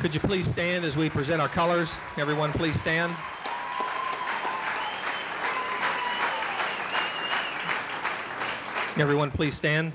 Could you please stand as we present our colors? Everyone, please stand. Everyone, please stand.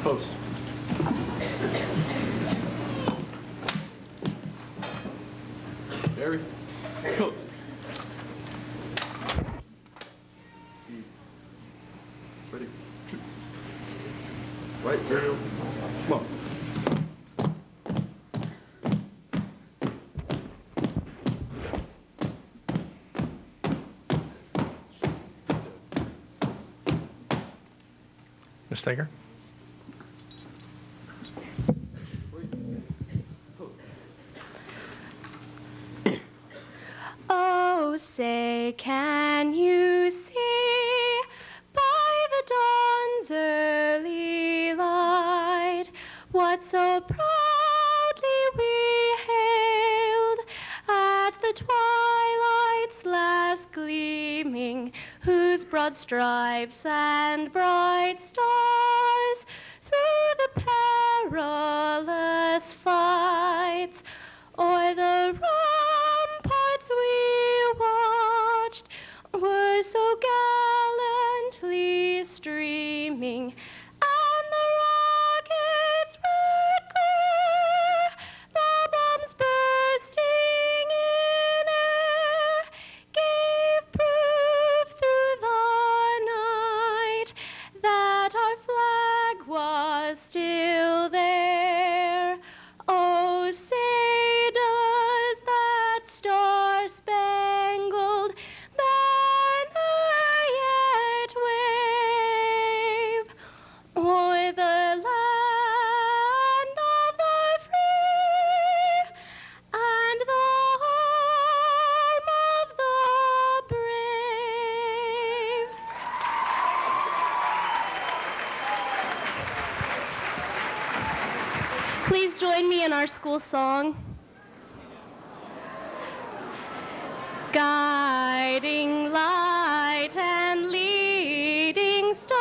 Close. Barry. Close. Ready. Shoot. Right, Barry. Come on. Ms. Steger. Oh, say, can you see by the dawn's early light what so proudly we hailed at the twilight's last gleaming, whose broad stripes and bright stars through the perilous fights o'er the ramparts we watched were so gallantly streaming, and the rockets' red glare, the bombs bursting in air, gave proof through the night that our flag was still there. Oh, say does that star-spangled banner yet wave o'er the land of the free and the home of the brave? Please join me in our school song. Guiding light and leading star,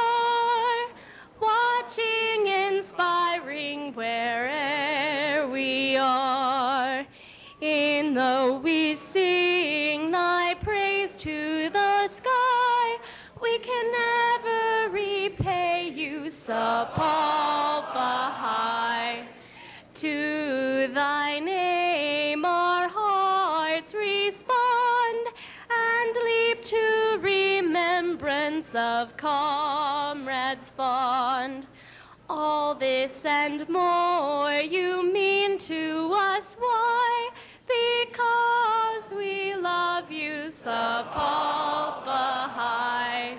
watching, inspiring where'er we are. In the we sing thy praise to the sky, we can never repay you, Sapulpa High. To thy name our hearts respond and leap to remembrance of comrades fond. All this and more you mean to us, why? Because we love you, Sapulpa High.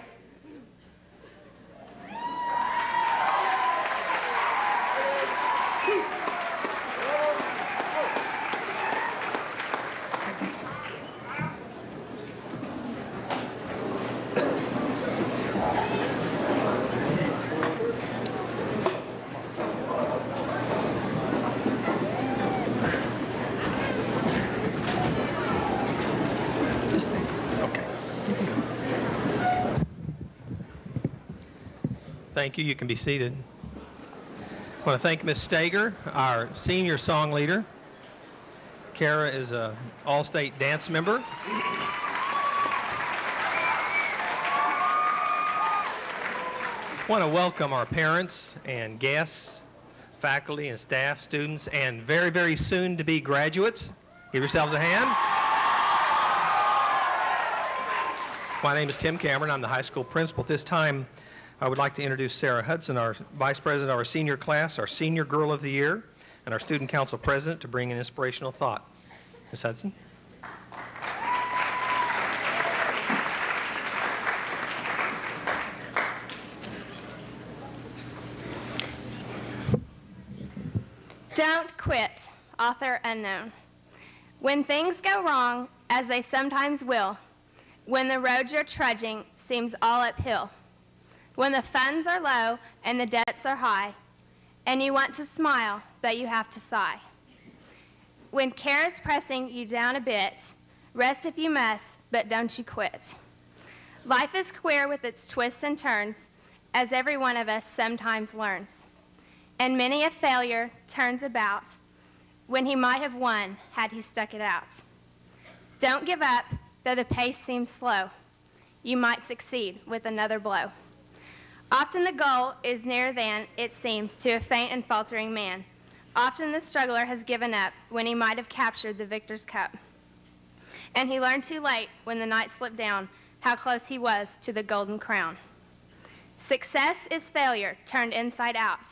Thank you. You can be seated. I want to thank Ms. Steger, our senior song leader. Kara is an all-state dance member. I want to welcome our parents and guests, faculty and staff, students, and very, very soon to be graduates. Give yourselves a hand. My name is Tim Cameron. I'm the high school principal. At this time, I would like to introduce Sarah Hudson, our Vice President of our senior class, our Senior Girl of the Year, and our Student Council President, to bring an inspirational thought. Ms. Hudson. Don't quit, author unknown. When things go wrong, as they sometimes will, when the road you're trudging seems all uphill, when the funds are low and the debts are high, and you want to smile, but you have to sigh. When care is pressing you down a bit, rest if you must, but don't you quit. Life is queer with its twists and turns, as every one of us sometimes learns. And many a failure turns about when he might have won had he stuck it out. Don't give up, though the pace seems slow. You might succeed with another blow. Often the goal is nearer than it seems to a faint and faltering man. Often the struggler has given up when he might have captured the victor's cup. And he learned too late when the night slipped down how close he was to the golden crown. Success is failure turned inside out,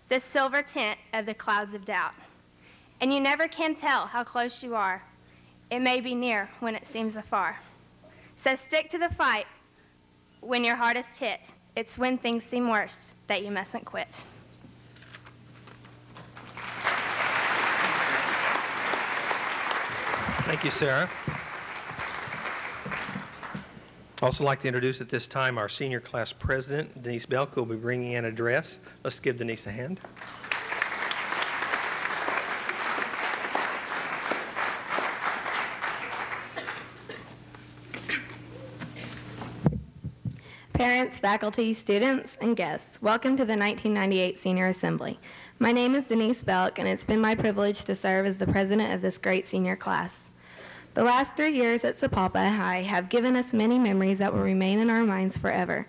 the silver tint of the clouds of doubt. And you never can tell how close you are. It may be near when it seems afar. So stick to the fight when your hardest hit. It's when things seem worst that you mustn't quit. Thank you, Sarah. I'd also like to introduce at this time our senior class president, Denise Belk, who will be bringing an address. Let's give Denise a hand. Parents, faculty, students, and guests, welcome to the 1998 Senior Assembly. My name is Denise Belk, and it's been my privilege to serve as the president of this great senior class. The last 3 years at Sapulpa High have given us many memories that will remain in our minds forever.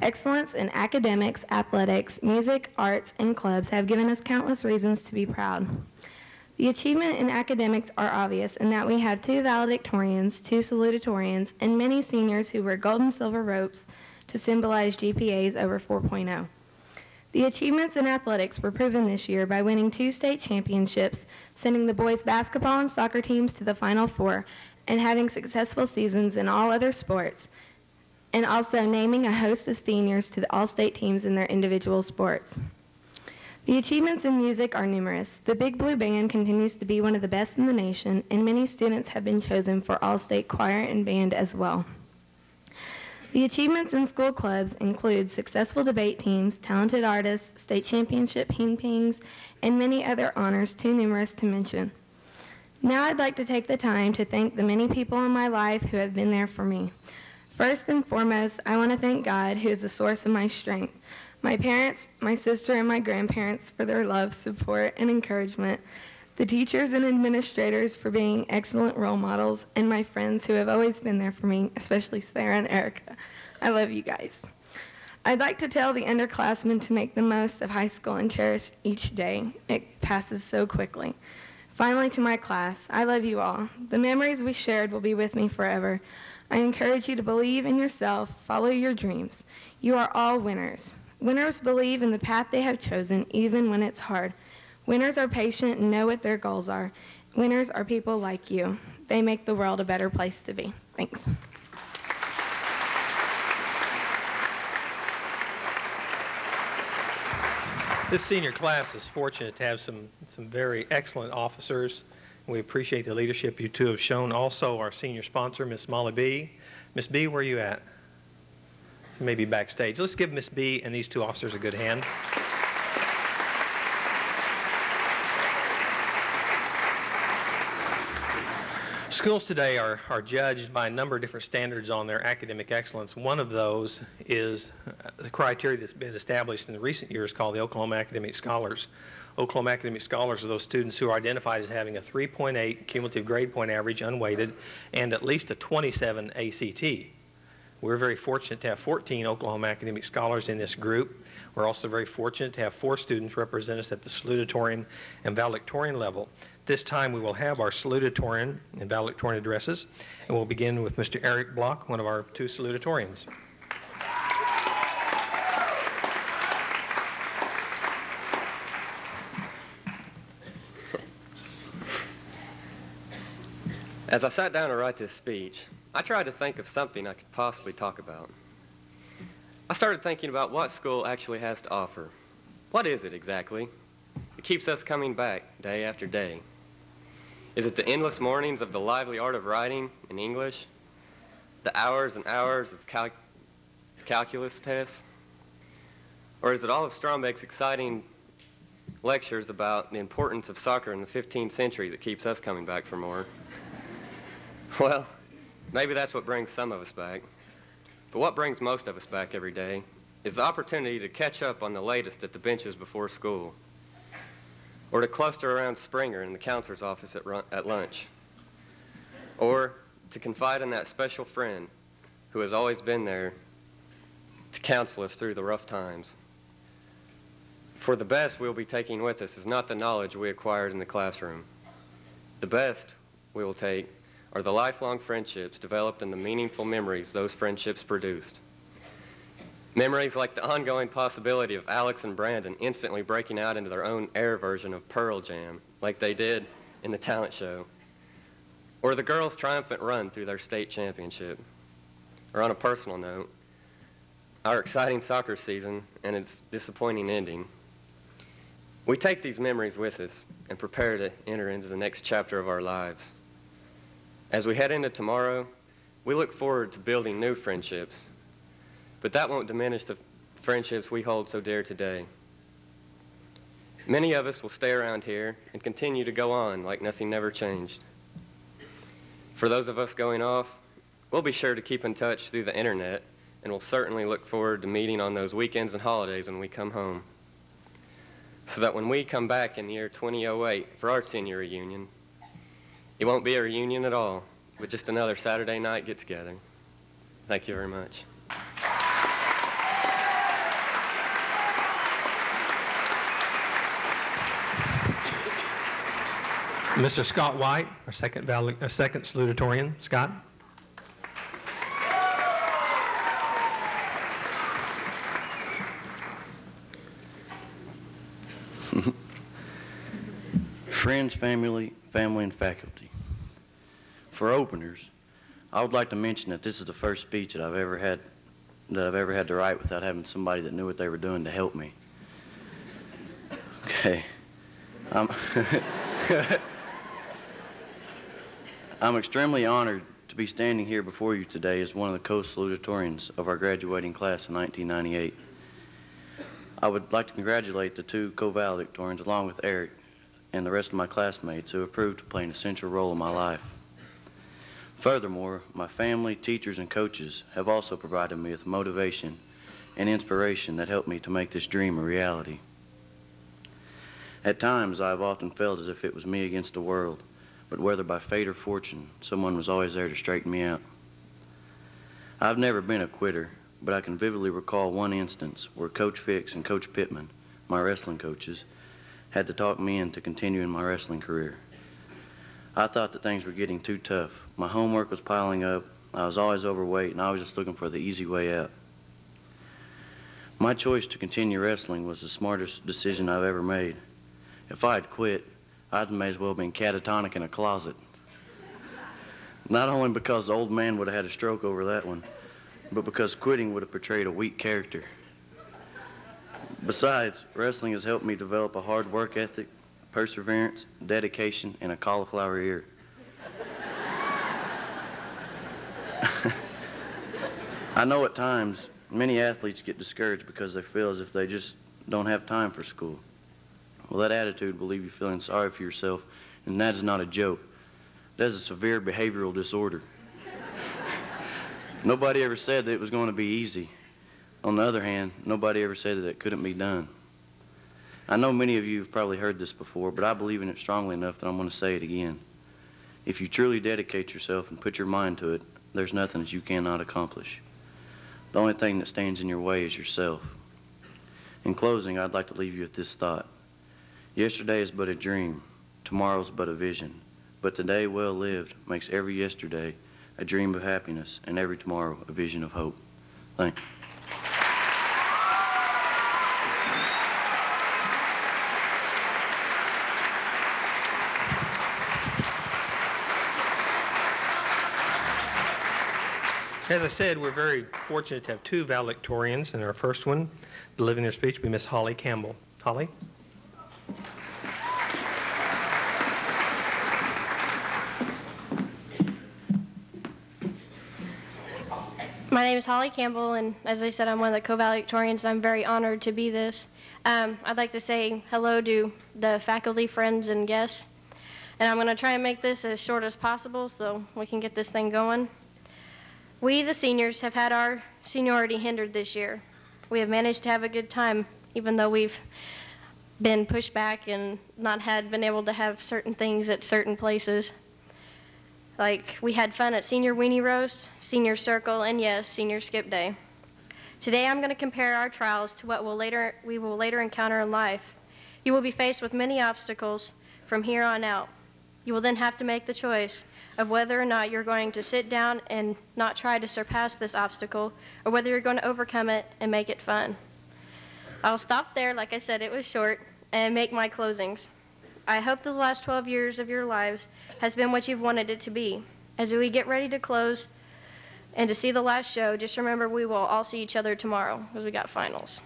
Excellence in academics, athletics, music, arts, and clubs have given us countless reasons to be proud. The achievement in academics are obvious in that we have 2 valedictorians, 2 salutatorians, and many seniors who wear gold and silver ropes to symbolize GPAs over 4.0. The achievements in athletics were proven this year by winning 2 state championships, sending the boys' basketball and soccer teams to the Final Four, and having successful seasons in all other sports, and also naming a host of seniors to the all-state teams in their individual sports. The achievements in music are numerous. The Big Blue Band continues to be one of the best in the nation, and many students have been chosen for all-state choir and band as well. The achievements in school clubs include successful debate teams, talented artists, state championship ping-pings, and many other honors too numerous to mention. Now I'd like to take the time to thank the many people in my life who have been there for me. First and foremost, I want to thank God, who is the source of my strength, my parents, my sister, and my grandparents for their love, support, and encouragement, the teachers and administrators for being excellent role models, and my friends who have always been there for me, especially Sarah and Erica. I love you guys. I'd like to tell the underclassmen to make the most of high school and cherish each day. It passes so quickly. Finally, to my class, I love you all. The memories we shared will be with me forever. I encourage you to believe in yourself, follow your dreams. You are all winners. Winners believe in the path they have chosen, even when it's hard. Winners are patient and know what their goals are. Winners are people like you. They make the world a better place to be. Thanks. This senior class is fortunate to have some very excellent officers. We appreciate the leadership you two have shown. Also, our senior sponsor, Miss Molly B. Miss B, where are you at? Maybe backstage. Let's give Miss B and these 2 officers a good hand. Schools today are judged by a number of different standards on their academic excellence. One of those is the criteria that's been established in the recent years called the Oklahoma Academic Scholars. Oklahoma Academic Scholars are those students who are identified as having a 3.8 cumulative grade point average unweighted and at least a 27 ACT. We're very fortunate to have 14 Oklahoma Academic Scholars in this group. We're also very fortunate to have 4 students represent us at the salutatorian and valedictorian level. This time we will have our salutatorian and valedictorian addresses, and we'll begin with Mr. Eric Block, one of our 2 salutatorians. As I sat down to write this speech, I tried to think of something I could possibly talk about. I started thinking about what school actually has to offer. What is it exactly? It keeps us coming back day after day. Is it the endless mornings of the lively art of writing in English? The hours and hours of calculus tests? Or is it all of Strombeck's exciting lectures about the importance of soccer in the 15th century that keeps us coming back for more? Well, maybe that's what brings some of us back. But what brings most of us back every day is the opportunity to catch up on the latest at the benches before school, or to cluster around Springer in the counselor's office at lunch, or to confide in that special friend who has always been there to counsel us through the rough times. For the best we'll be taking with us is not the knowledge we acquired in the classroom. The best we will take are the lifelong friendships developed and the meaningful memories those friendships produced. Memories like the ongoing possibility of Alex and Brandon instantly breaking out into their own air version of Pearl Jam, like they did in the talent show. Or the girls' triumphant run through their state championship. Or on a personal note, our exciting soccer season and its disappointing ending. We take these memories with us and prepare to enter into the next chapter of our lives. As we head into tomorrow, we look forward to building new friendships, but that won't diminish the friendships we hold so dear today. Many of us will stay around here and continue to go on like nothing never changed. For those of us going off, we'll be sure to keep in touch through the internet, and we'll certainly look forward to meeting on those weekends and holidays when we come home, so that when we come back in the year 2008 for our 10-year reunion, it won't be a reunion at all, but just another Saturday night get-together. Thank you very much. Mr. Scott White, our second salutatorian. Scott? Friends, family, and faculty. For openers, I would like to mention that this is the first speech that I've ever had to write without having somebody that knew what they were doing to help me. Okay. I'm extremely honored to be standing here before you today as one of the co-salutatorians of our graduating class in 1998. I would like to congratulate the two co-valedictorians along with Eric and the rest of my classmates who have proved to play an essential role in my life. Furthermore, my family, teachers, and coaches have also provided me with motivation and inspiration that helped me to make this dream a reality. At times, I have often felt as if it was me against the world, but whether by fate or fortune, someone was always there to straighten me out. I've never been a quitter, but I can vividly recall one instance where Coach Fix and Coach Pittman, my wrestling coaches, had to talk me into continuing my wrestling career. I thought that things were getting too tough. My homework was piling up, I was always overweight, and I was just looking for the easy way out. My choice to continue wrestling was the smartest decision I've ever made. If I had quit, I'd may as well have been catatonic in a closet. Not only because the old man would have had a stroke over that one, but because quitting would have portrayed a weak character. Besides, wrestling has helped me develop a hard work ethic, perseverance, dedication, and a cauliflower ear. I know at times many athletes get discouraged because they feel as if they just don't have time for school. Well, that attitude will leave you feeling sorry for yourself, and that is not a joke. That is a severe behavioral disorder. Nobody ever said that it was going to be easy. On the other hand, nobody ever said that it couldn't be done. I know many of you have probably heard this before, but I believe in it strongly enough that I'm going to say it again. If you truly dedicate yourself and put your mind to it, there's nothing that you cannot accomplish. The only thing that stands in your way is yourself. In closing, I'd like to leave you with this thought. Yesterday is but a dream, tomorrow's but a vision, but today well lived makes every yesterday a dream of happiness and every tomorrow a vision of hope. Thank you. As I said, we're very fortunate to have two valedictorians, and our first one, delivering their speech, will be Miss Holly Campbell. Holly? My name is Holly Campbell, and as I said, I'm one of the co-valedictorians, and I'm very honored to be this. I'd like to say hello to the faculty, friends, and guests. And I'm going to try and make this as short as possible so we can get this thing going. We, the seniors, have had our seniority hindered this year. We have managed to have a good time, even though we've been pushed back and not been able to have certain things at certain places. Like, we had fun at Senior Weenie Roast, Senior Circle, and yes, Senior Skip Day. Today I'm going to compare our trials to what we will later encounter in life. You will be faced with many obstacles from here on out. You will then have to make the choice of whether or not you're going to sit down and not try to surpass this obstacle, or whether you're going to overcome it and make it fun. I'll stop there, like I said, it was short, and make my closings. I hope the last 12 years of your lives has been what you've wanted it to be. As we get ready to close and to see the last show, just remember we will all see each other tomorrow, because we got finals.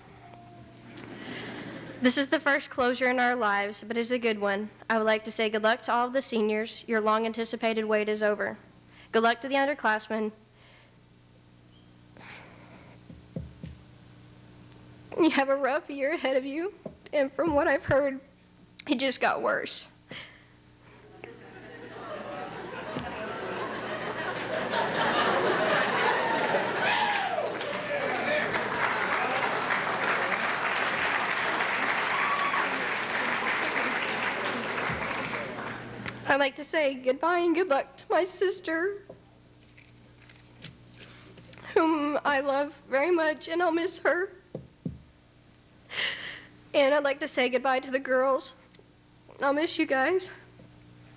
This is the first closure in our lives, but it's a good one. I would like to say good luck to all of the seniors. Your long-anticipated wait is over. Good luck to the underclassmen. You have a rough year ahead of you, and from what I've heard, it just got worse. I'd like to say goodbye and good luck to my sister, whom I love very much, and I'll miss her. And I'd like to say goodbye to the girls. I'll miss you guys.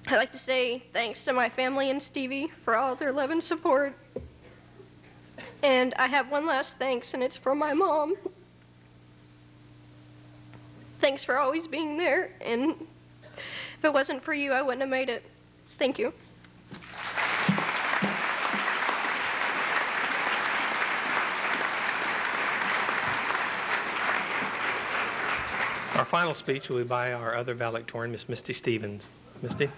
I'd like to say thanks to my family and Stevie for all their love and support. And I have one last thanks, and it's from my mom. Thanks for always being there, and if it wasn't for you, I wouldn't have made it. Thank you. Our final speech will be by our other valedictorian, Miss Misty Stevens. Misty?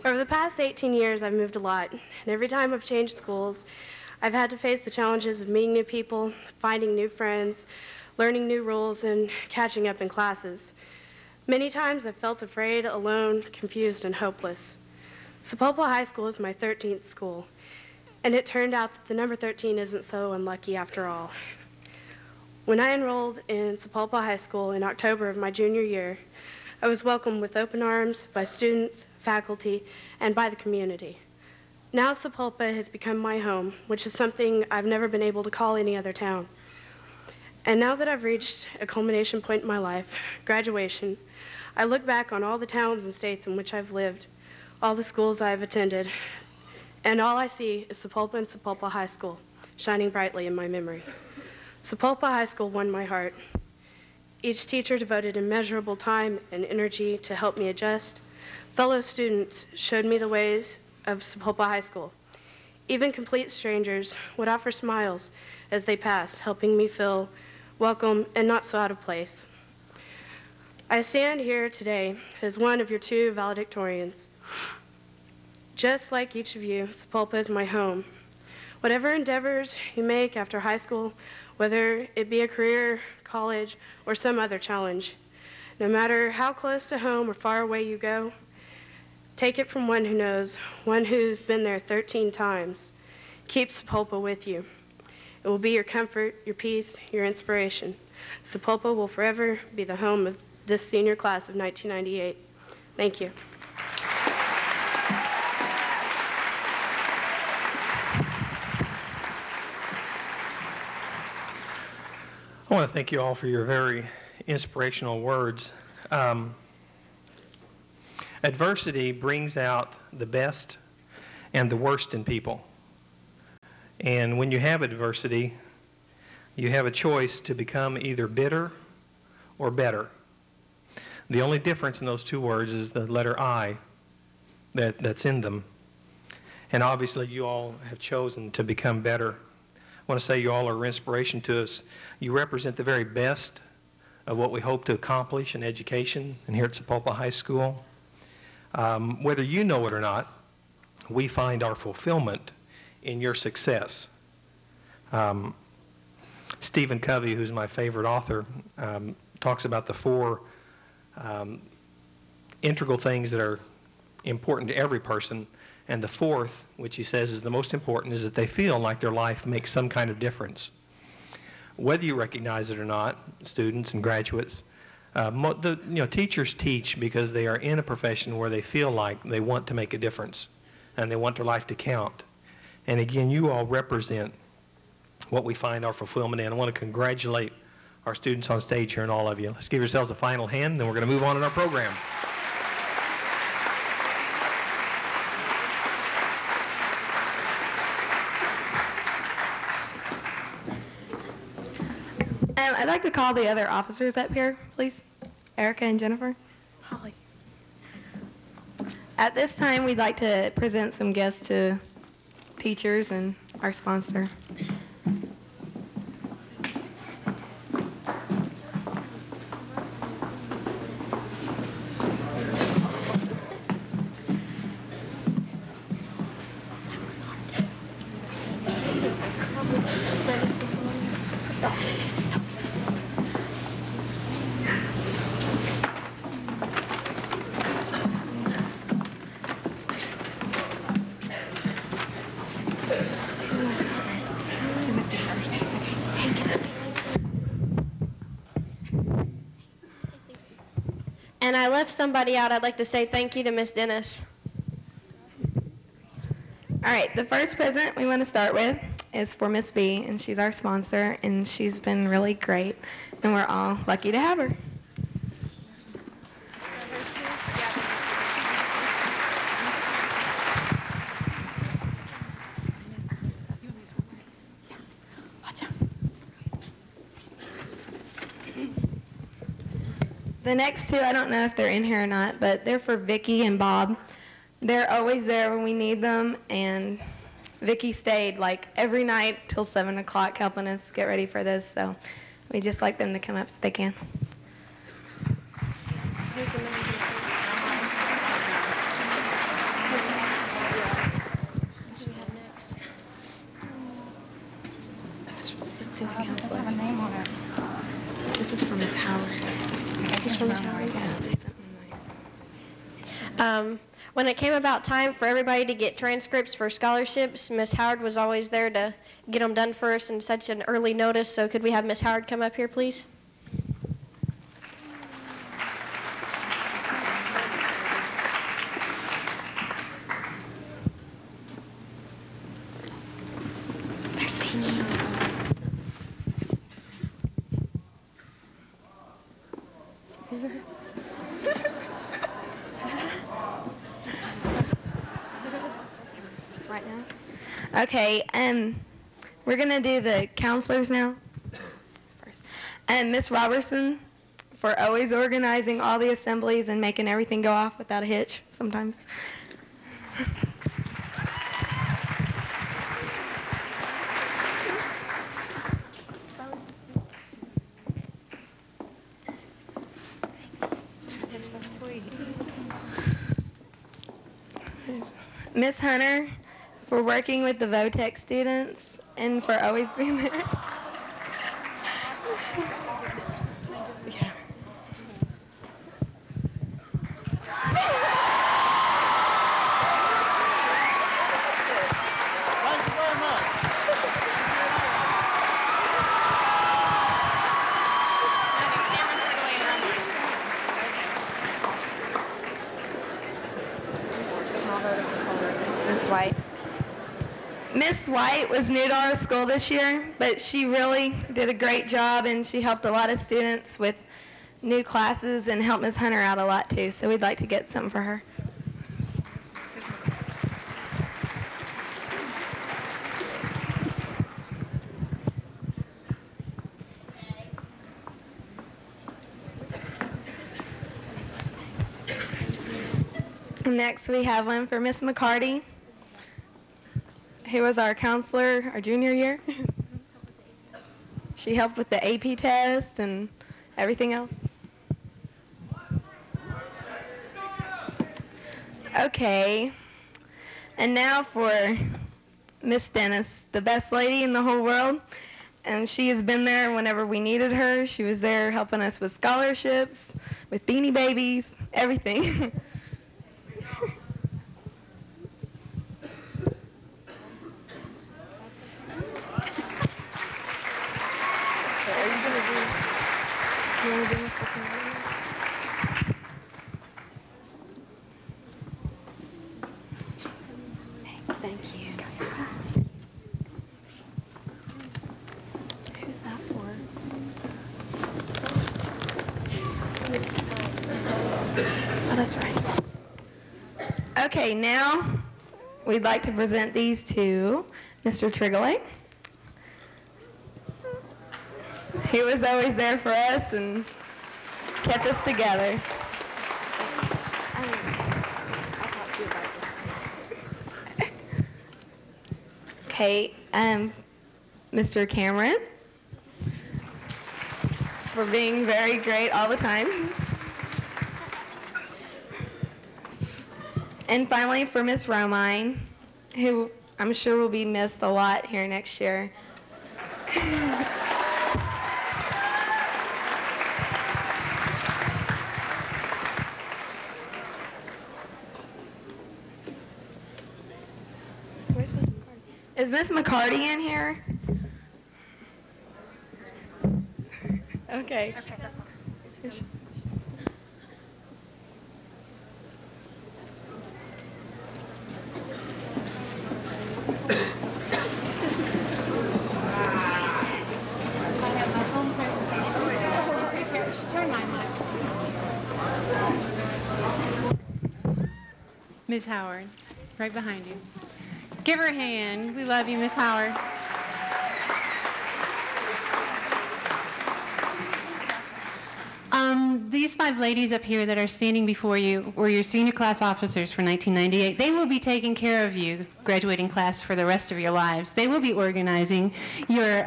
Over the past 18 years, I've moved a lot, and every time I've changed schools, I've had to face the challenges of meeting new people, finding new friends, learning new rules, and catching up in classes. Many times I've felt afraid, alone, confused, and hopeless. Sapulpa High School is my 13th school, and it turned out that the number 13 isn't so unlucky after all. When I enrolled in Sapulpa High School in October of my junior year, I was welcomed with open arms by students, faculty, and by the community. Now Sapulpa has become my home, which is something I've never been able to call any other town. And now that I've reached a culmination point in my life, graduation, I look back on all the towns and states in which I've lived, all the schools I've attended, and all I see is Sapulpa and Sapulpa High School, shining brightly in my memory. Sapulpa High School won my heart. Each teacher devoted immeasurable time and energy to help me adjust. Fellow students showed me the ways of Sapulpa High School. Even complete strangers would offer smiles as they passed, helping me feel welcome and not so out of place. I stand here today as one of your two valedictorians. Just like each of you, Sapulpa is my home. Whatever endeavors you make after high school, whether it be a career, college, or some other challenge, no matter how close to home or far away you go, take it from one who knows, one who's been there 13 times. Keep Sapulpa with you. It will be your comfort, your peace, your inspiration. Sapulpa will forever be the home of this senior class of 1998. Thank you. I want to thank you all for your very inspirational words. Adversity brings out the best and the worst in people. And when you have adversity, you have a choice to become either bitter or better. The only difference in those two words is the letter I that's in them. And obviously you all have chosen to become better. want to say you all are an inspiration to us. You represent the very best of what we hope to accomplish in education and here at Sapulpa High School. Whether you know it or not, we find our fulfillment in your success. Stephen Covey, who's my favorite author, talks about the four integral things that are important to every person, and the fourth, which he says is the most important, is that they feel like their life makes some kind of difference. Whether you recognize it or not, students and graduates, teachers teach because they are in a profession where they feel like they want to make a difference and they want their life to count. And again, you all represent what we find our fulfillment in. I want to congratulate our students on stage here and all of you. Let's give yourselves a final hand, then we're going to move on in our program. I'd like to call the other officers up here, please. Erica and Jennifer. Holly. At this time, we'd like to present some guests to teachers and our sponsor. And I left somebody out. I'd like to say thank you to Miss Dennis. All right, the first present we want to start with is for Miss B, and she's our sponsor, and she's been really great, and we're all lucky to have her. The next two, I don't know if they're in here or not, but they're for Vicky and Bob. They're always there when we need them, and Vicky stayed like every night till 7 o'clock helping us get ready for this, so we'd just like them to come up if they can. Who's the next one? Who do we have next? This is for Miss Howard. This from Miss Howard? When it came about time for everybody to get transcripts for scholarships, Miss Howard was always there to get them done for us in such an early notice. So could we have Miss Howard come up here, please? There's Vicky. Right now? Okay, we're going to do the counselors now. First. And Miss Robertson for always organizing all the assemblies and making everything go off without a hitch sometimes. Miss Hunter for working with the VOTEC students and for always being there. Yeah. Thank you very much. Miss White. Miss White was new to our school this year, but she really did a great job, and she helped a lot of students with new classes and helped Miss Hunter out a lot too, so we'd like to get something for her. Next, we have one for Miss McCarty, who was our counselor our junior year. She helped with the AP test and everything else. Okay, and now for Miss Dennis, the best lady in the whole world. And she has been there whenever we needed her. She was there helping us with scholarships, with Beanie Babies, everything. Thank you. Who's that for? Oh, that's right. Okay, now we'd like to present these to Mr. Trigolay. He was always there for us and kept us together. Okay, Mr. Cameron, for being very great all the time. And finally, for Miss Romine, who I'm sure will be missed a lot here next year. Is Miss McCarty in here? Okay. Ms. Howard, right behind you. Give her a hand. We love you, Ms. Howard. These 5 ladies up here that are standing before you were your senior class officers for 1998. They will be taking care of you, graduating class, for the rest of your lives. They will be organizing your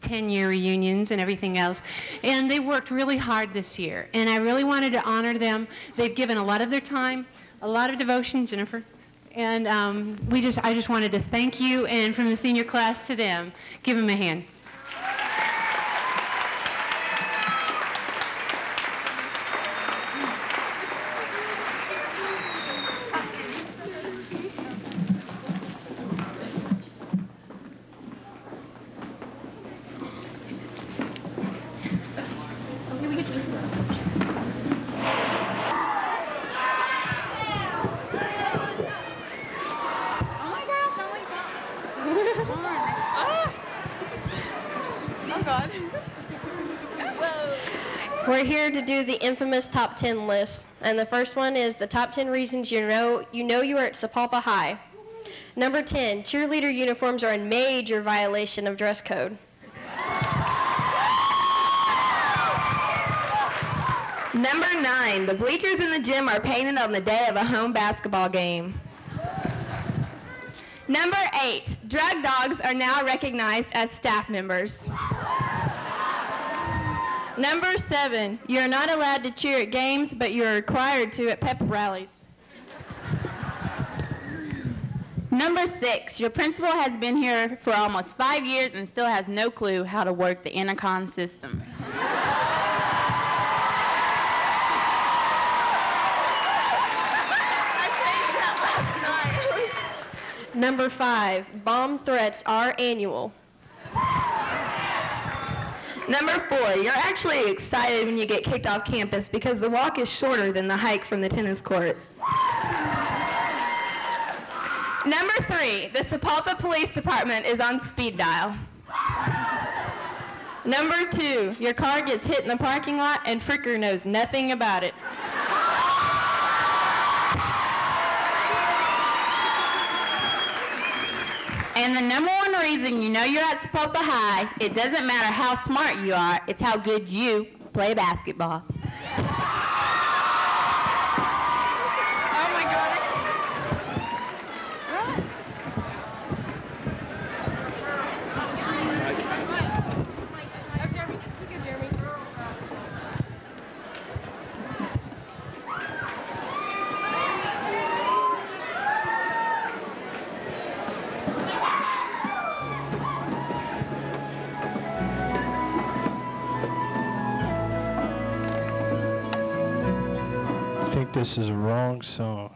10-year reunions and everything else. And they worked really hard this year. And I really wanted to honor them. They've given a lot of their time, a lot of devotion, Jennifer. And I just wanted to thank you, and from the senior class to them, give them a hand. We're here to do the infamous top 10 list, and the first one is the top 10 reasons you know you are at Sapulpa High. Number 10, cheerleader uniforms are in major violation of dress code. Number 9, the bleachers in the gym are painted on the day of a home basketball game. Number 8, drug dogs are now recognized as staff members. Number 7, you're not allowed to cheer at games, but you're required to at pep rallies. Number 6, your principal has been here for almost 5 years and still has no clue how to work the intercom system. Number 5, bomb threats are annual. Number 4, you're actually excited when you get kicked off campus because the walk is shorter than the hike from the tennis courts. Number 3, the Sapulpa Police Department is on speed dial. Number 2, your car gets hit in the parking lot and Fricker knows nothing about it. And the number 1 reason you know you're at Sapulpa High, it doesn't matter how smart you are, it's how good you play basketball. Oh my God. this is a wrong song.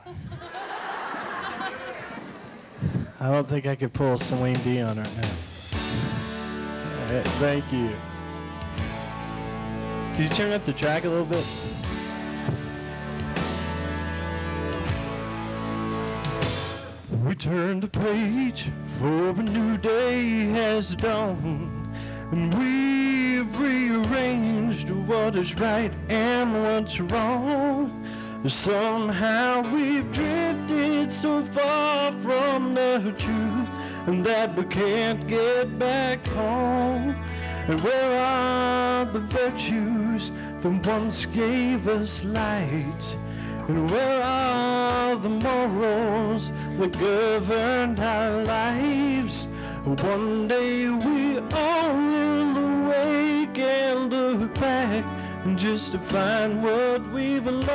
I don't think I could pull Celine Dion right now. Thank you. Could you turn up the track a little bit? We turn the page, for a new day has dawned, and we've rearranged what is right and what's wrong. Somehow we've drifted so far from the truth, and that we can't get back home. And where are the virtues that once gave us light? And where are the morals that governed our lives? One day we all will awake and look back, just to find what we've lost.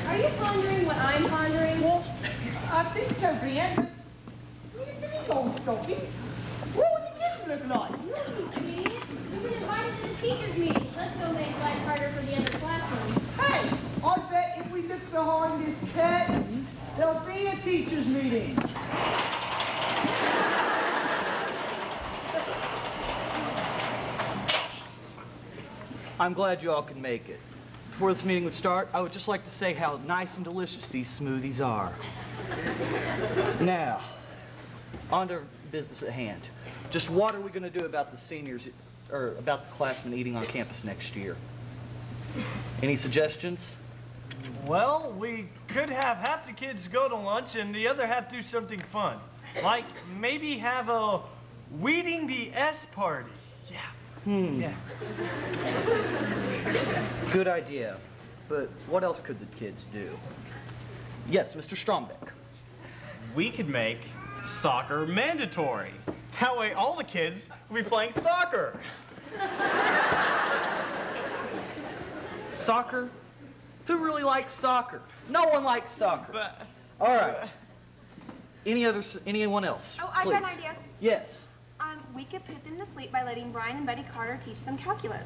Are you pondering what I'm pondering? Well, I think so, Ben. But where did you go, Sophie? What would the kids look like? We've been invited to the teachers' meeting. Let's go make life harder for the other classrooms. Hey, I bet if we look behind this curtain, there'll be a teachers' meeting. I'm glad you all could make it. Before this meeting would start, I would just like to say how nice and delicious these smoothies are. Now, on to business at hand. Just what are we going to do about the seniors, or about the classmen eating on campus next year? Any suggestions? Well, we could have half the kids go to lunch and the other half do something fun. Like maybe have a Weeding the S party. Yeah. Good idea. But what else could the kids do? Yes, Mr. Strombeck. We could make soccer mandatory. That way all the kids will be playing soccer. Soccer? Who really likes soccer? No one likes soccer. All right. Anyone else? Oh, I've got an please? idea. Yes. We could put them to sleep by letting Brian and Betty Carter teach them calculus.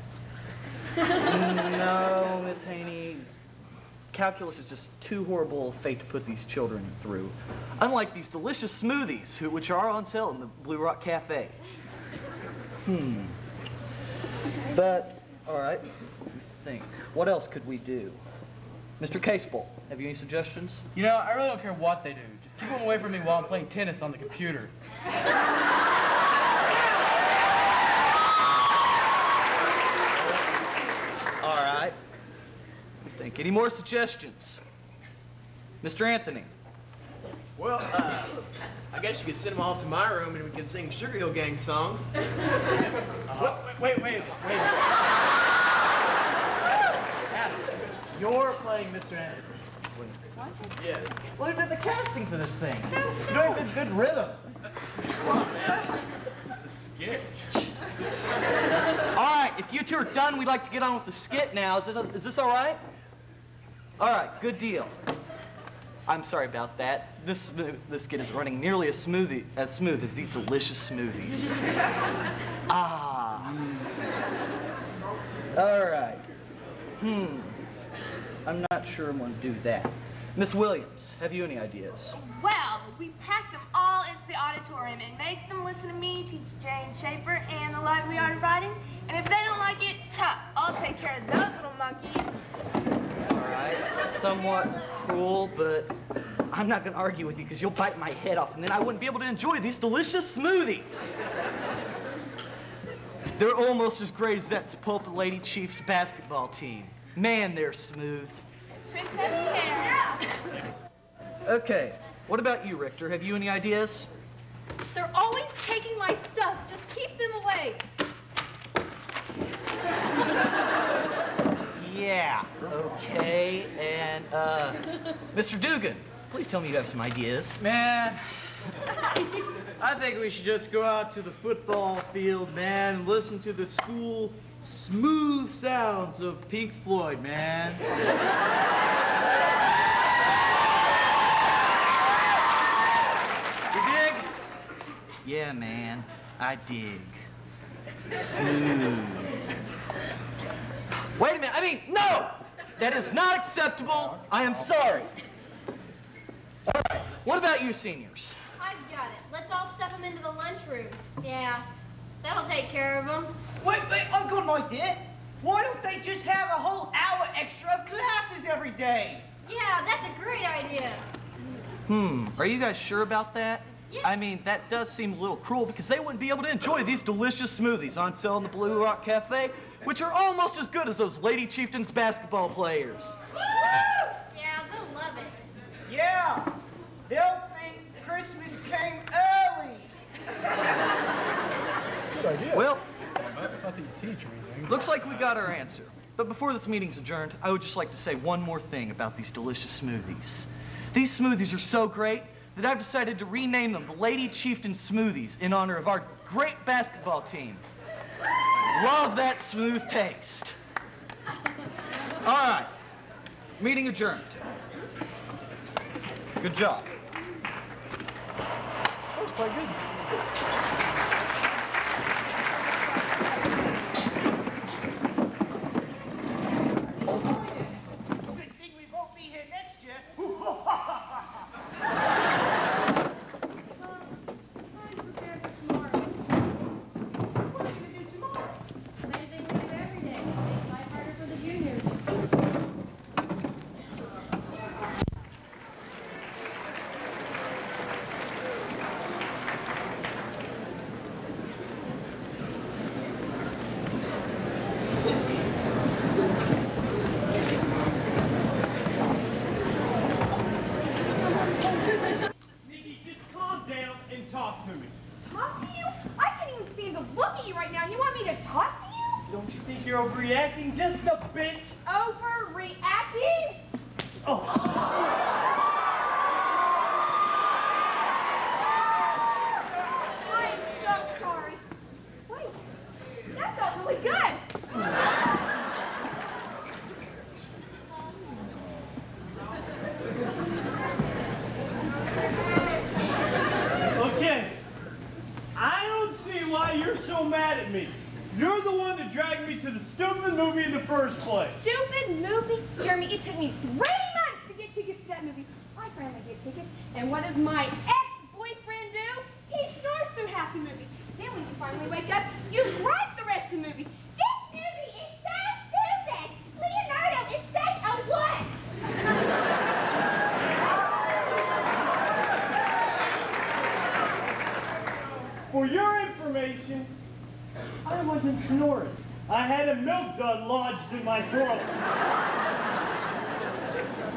No, Miss Haney. Calculus is just too horrible a fate to put these children through. Unlike these delicious smoothies, which are on sale in the Blue Rock Cafe. But, all right, let me think. What else could we do? Mr. Casebolt, have you any suggestions? You know, I really don't care what they do. Just keep them away from me while I'm playing tennis on the computer. All right. Let me think. Any more suggestions? Mr. Anthony. Well, I guess you could send them all to my room and we can sing Sugar Hill Gang songs. Wait. You're playing Mr. Anthony. Yeah. Well, you did the casting for this thing. You're doing good rhythm. Come on, man. It's a skit. All right, if you two are done, we'd like to get on with the skit now. Is this all right? All right, good deal. I'm sorry about that. This skit is running nearly as smooth as these delicious smoothies. All right. I'm not sure I'm going to do that. Miss Williams, have you any ideas? Well, we pack them all into the auditorium and make them listen to me teach Jane Shaper and the lively art of writing. And if they don't like it, tough. I'll take care of those little monkeys. All right. Somewhat cruel, but I'm not going to argue with you because you'll bite my head off and then I wouldn't be able to enjoy these delicious smoothies. They're almost as great as that Sapulpa Lady Chiefs basketball team. Man, they're smooth. Okay, what about you, Richter? Have you any ideas? They're always taking my stuff. Just keep them away. Yeah, okay, and, Mr. Dugan, please tell me you have some ideas. Man, I think we should just go out to the football field, man, and listen to the school smooth sounds of Pink Floyd, man. Yeah, man, I dig. Smooth. Wait a minute, I mean, no! That is not acceptable. I am sorry. All right, what about you seniors? I've got it. Let's all stuff them into the lunchroom. Yeah, that'll take care of them. Wait, I've got an idea. Why don't they just have a whole hour extra of classes every day? Yeah, that's a great idea. Are you guys sure about that? Yeah. I mean, that does seem a little cruel because they wouldn't be able to enjoy these delicious smoothies on sale in the Blue Rock Cafe, which are almost as good as those Lady Chieftains basketball players. Yeah, they'll love it. Yeah, they'll think Christmas came early. Good idea. Well, Nothing to teach or anything. looks like we got our answer. But before this meeting's adjourned, I would just like to say one more thing about these delicious smoothies. These smoothies are so great that I've decided to rename them the Lady Chieftain Smoothies in honor of our great basketball team. Love that smooth taste. All right, meeting adjourned. Good job. That was quite good. Good thing we won't be here next year. Same thing we do every day. Make life harder for the juniors. Nikki, just calm down and talk to me. Talk to you? I can't even stand to look at you right now. You want me to talk to you? Don't you think you're overreacting just a bit? Overreacting? I'm so sorry. Wait, that felt really good. Okay. I don't see why you're so mad at me. You're the one that dragged me to the stupid movie in the first place. Stupid movie? Jeremy, it took me 3 months to get tickets to that movie. I finally get tickets, and what does my ex-boyfriend do? He snores through half the movie. Then when you finally wake up, you write the rest of the movie. This movie is so stupid! Leonardo is such a what? For your information, I wasn't snoring. I had a milk dud lodged in my throat.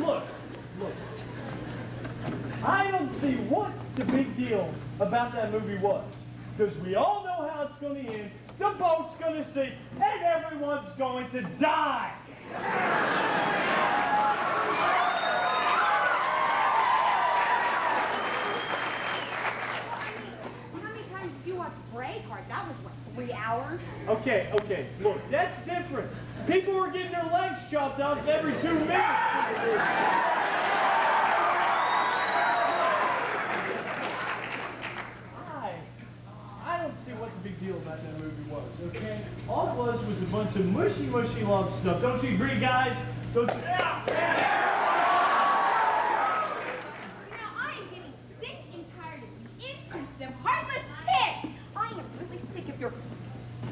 Look. I don't see what the big deal about that movie was. Because we all know how it's going to end. The boat's going to sink, and everyone's going to die. How many times did you watch Braveheart? That was, what, 3 hours? Okay, look, that's different. People were getting their legs chopped off every 2 minutes. I don't see what the big deal about that movie was, okay? All it was a bunch of mushy love stuff. Don't you agree, guys? Don't you? You know, I am getting sick and tired of you insensitive, heartless pigs. I am really sick of your...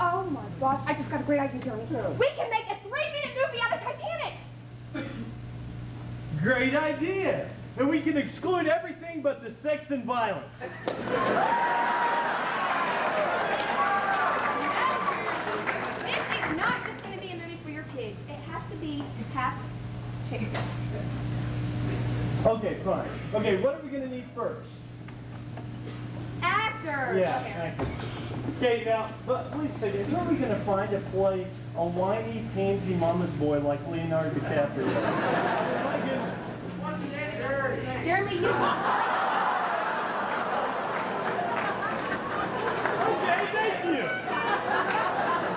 Oh my gosh, I just got a great idea, Johnny. We can make a 3-minute movie out of Titanic. Great idea. And we can exclude everything but the sex and violence. This is not just going to be a movie for your kids. It has to be half chicken. Okay, fine. Okay, what are we going to need first? Actors. Yeah, Okay. actors. Okay, now, but wait a second. Who are we going to find to play a whiny, pansy mama's boy like Leonardo DiCaprio? My goodness. What's your name? Jeremy, you... Okay, thank you.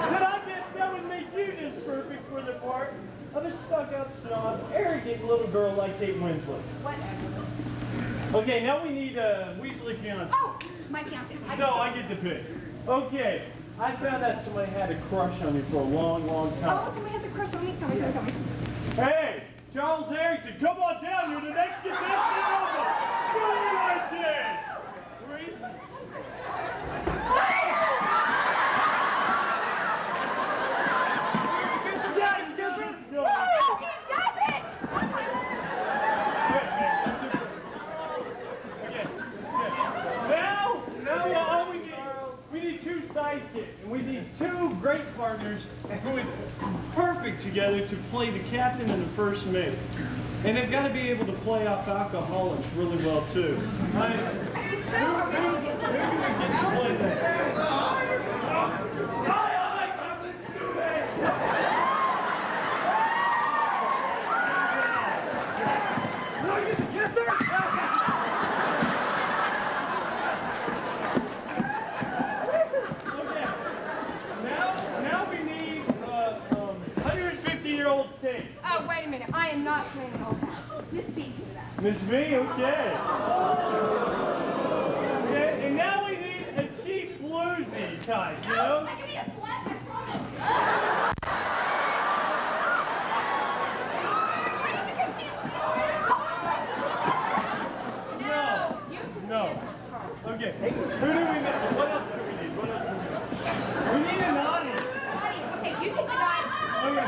Then I guess that would make you just perfect for the part of a stuck-up, snob, arrogant little girl like Kate Winslet. Whatever. Okay, now we need a Weasley fiance. Oh, My fiance. No, I get to pick. Okay, I found out somebody had a crush on me for a long, long time. Oh, somebody has a crush on me. Tell me. Hey, Charles Harrington, come on down. You're the next contestant over. Move right there. Where is he? Sidekicks, and we need two great partners who are perfect together to play the captain and the first mate. And they've got to be able to play off alcoholics really well too. Who can get to play that? Yes, sir. Oh, wait a minute. I am not playing all that. Miss B do that. Miss B, okay. Okay, and now we need a cheap bluesy type, you know? That could be a slap, I promise. No. Okay. Who do we need? What else do we need? We need an audience. Okay, you can decide. Okay.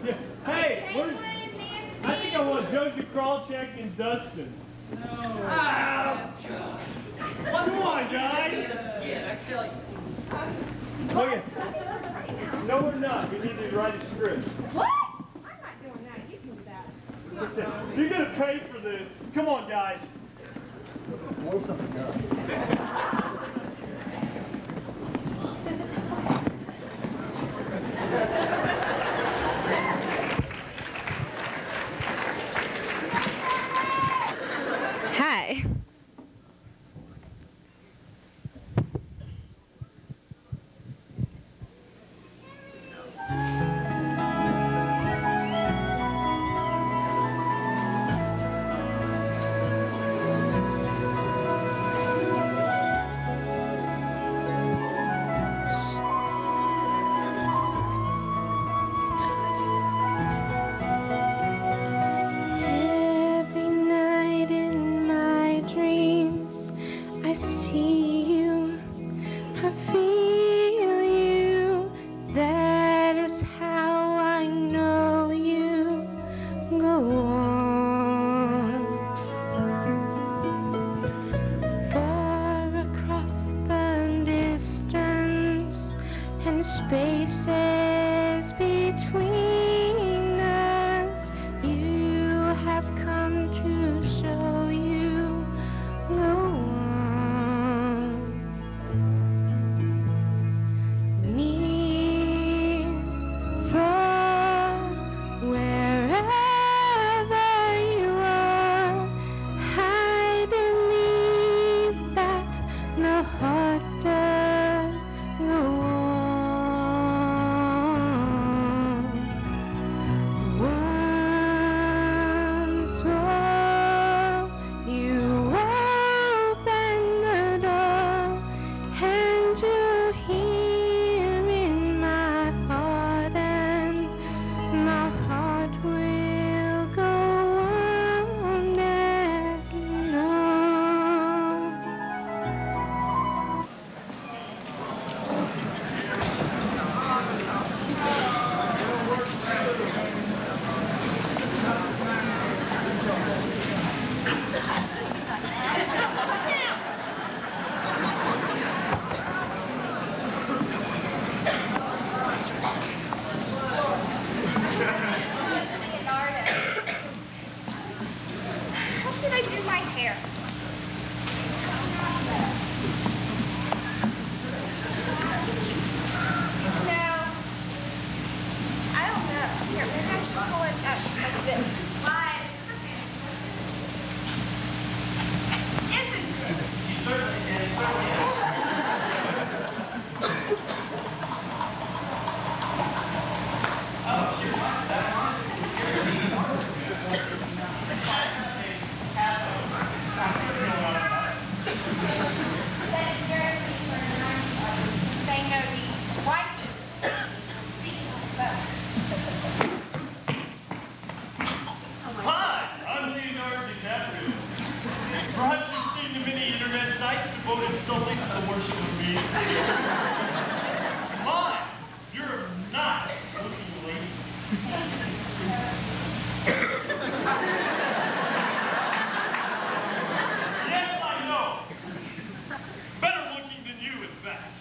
Yeah. Hey, where's... I think I want Josie Krawcheck and Dustin. No. Oh, God. Come on, guys. I tell you. Okay. No, we're not. We need to write a script. What? I'm not doing that. You can do that. You're going to pay for this. Come on, guys. Blow something up. Hi. Spaces between us, you have come to show you go on. Near, far, wherever you are, I believe that the heart does go on. devoted solely to the worship of me. My, you're not looking lady. Yes, I know. Better looking than you, in fact.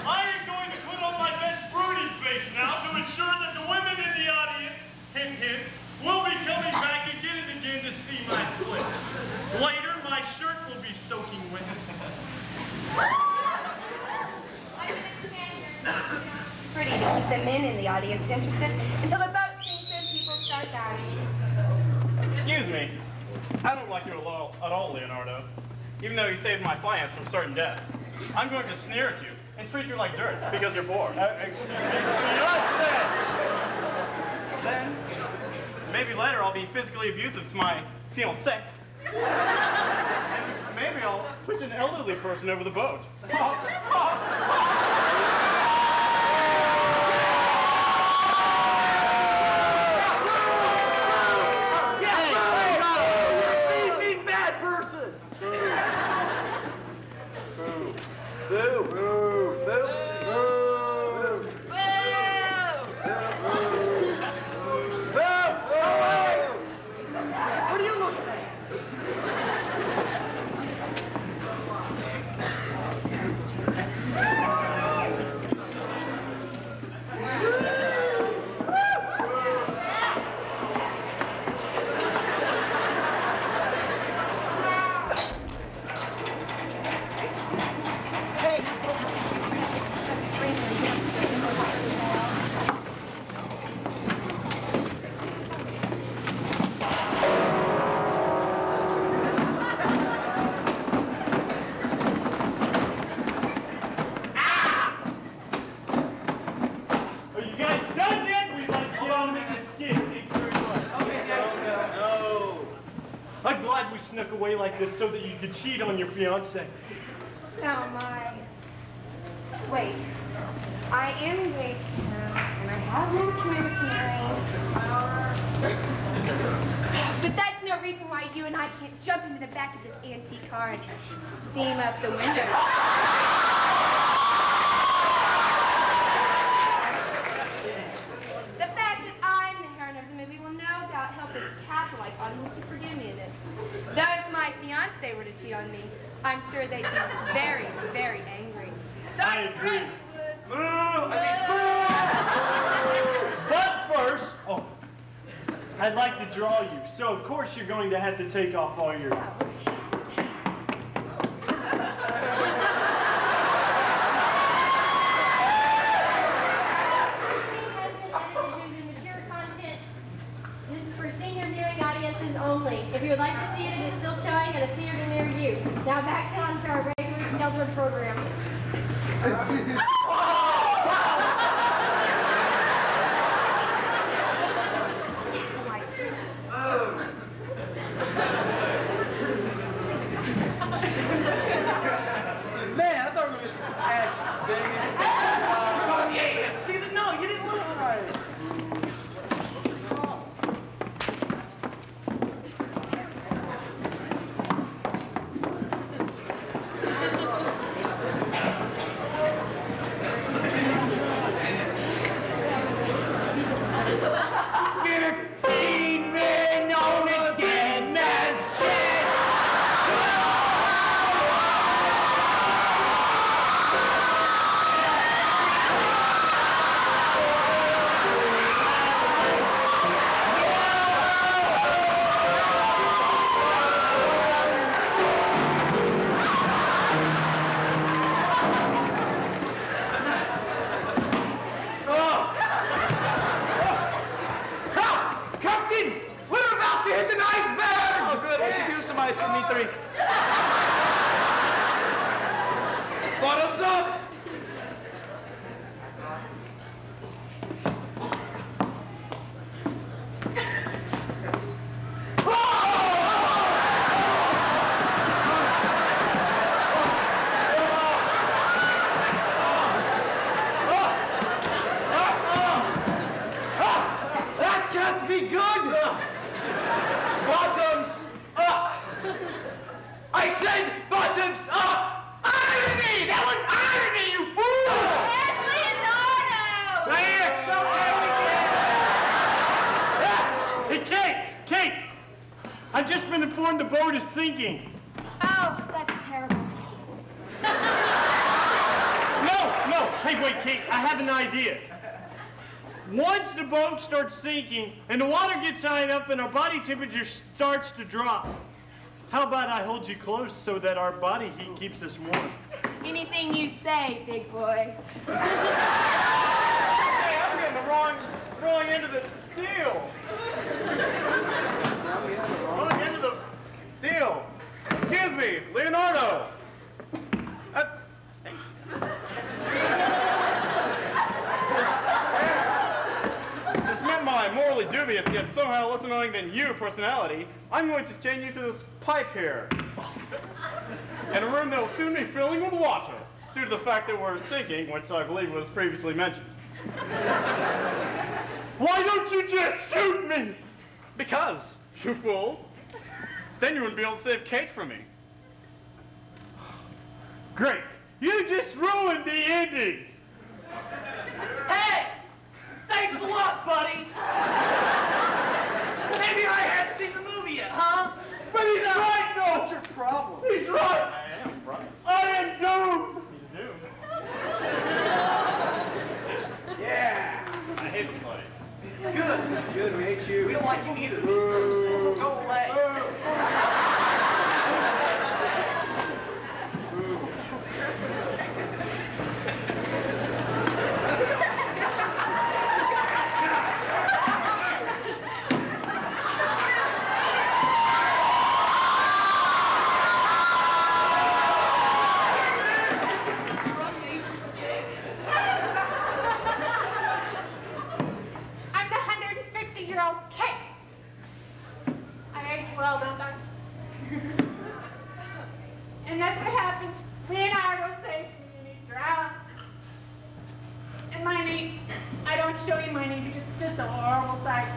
I am going to put on my best brooding face now to ensure that the women in the audience, hint, hint, will be coming back again and again to see my flip. Later, my shirt will be soaking wet. Pretty to keep the men in the audience interested until the boat sinks and people start dying. Excuse me. I don't like you at all, Leonardo. Even though you saved my clients from certain death. I'm going to sneer at you and treat you like dirt because you're poor. Excuse me, it's Beyonce! Then, maybe later I'll be physically abusive to my fiancé. And maybe I'll push an elderly person over the boat. I'm glad we snuck away like this so that you could cheat on your fiancé. So am I. Wait. I am engaged to him, and I have been committed to marrying. But that's no reason why you and I can't jump into the back of this antique car and steam up the windows. The fact that I'm the heroine of the movie will no doubt help us capitalize on him to forgive me in this. Though if my fiancé were to cheat on me, I'm sure they'd be very, very angry. I agree. But first, I'd like to draw you, so of course you're going to have to take off all your... This is for senior viewing audiences only. If you would like to see it, it is still showing at a theater near you. Now back on to our regular scheduled program. Man, I thought we were going to see some action. Dang it. Yeah. See, no, you didn't listen right. Time's up! Irony! That was irony, you fools! Hey, Kate! I've just been informed the boat is sinking. Oh, that's terrible. No! Hey, wait, Kate, I have an idea. Once the boat starts sinking and the water gets high enough and our body temperature starts to drop, how about I hold you close so that our body heat keeps us warm? Anything you say, big boy. Hey, I'm getting the wrong end of the deal. Wrong end of the deal. Excuse me, Leonardo. Just met my morally dubious yet somehow less annoying than you personality. I'm going to chain you to this pipe here. In a room that will soon be filling with water due to the fact that we're sinking, which I believe was previously mentioned. Why don't you just shoot me? Because, you fool. Then you wouldn't be able to save Kate from me. Great. You just ruined the ending. Hey! Thanks a lot, buddy! Maybe I haven't seen the movie yet, huh? But he's right, no! What's your problem? He's right! I am right. I am doomed! He's doomed. Yeah! I hate this place. Good, we hate you. We don't like you either. Go away. I'm the 150-year-old Kate. I age well, don't I? And that's what happened. Leonardo saved me and he drowned. And my knee, I don't show you my knee because it's just a horrible sight.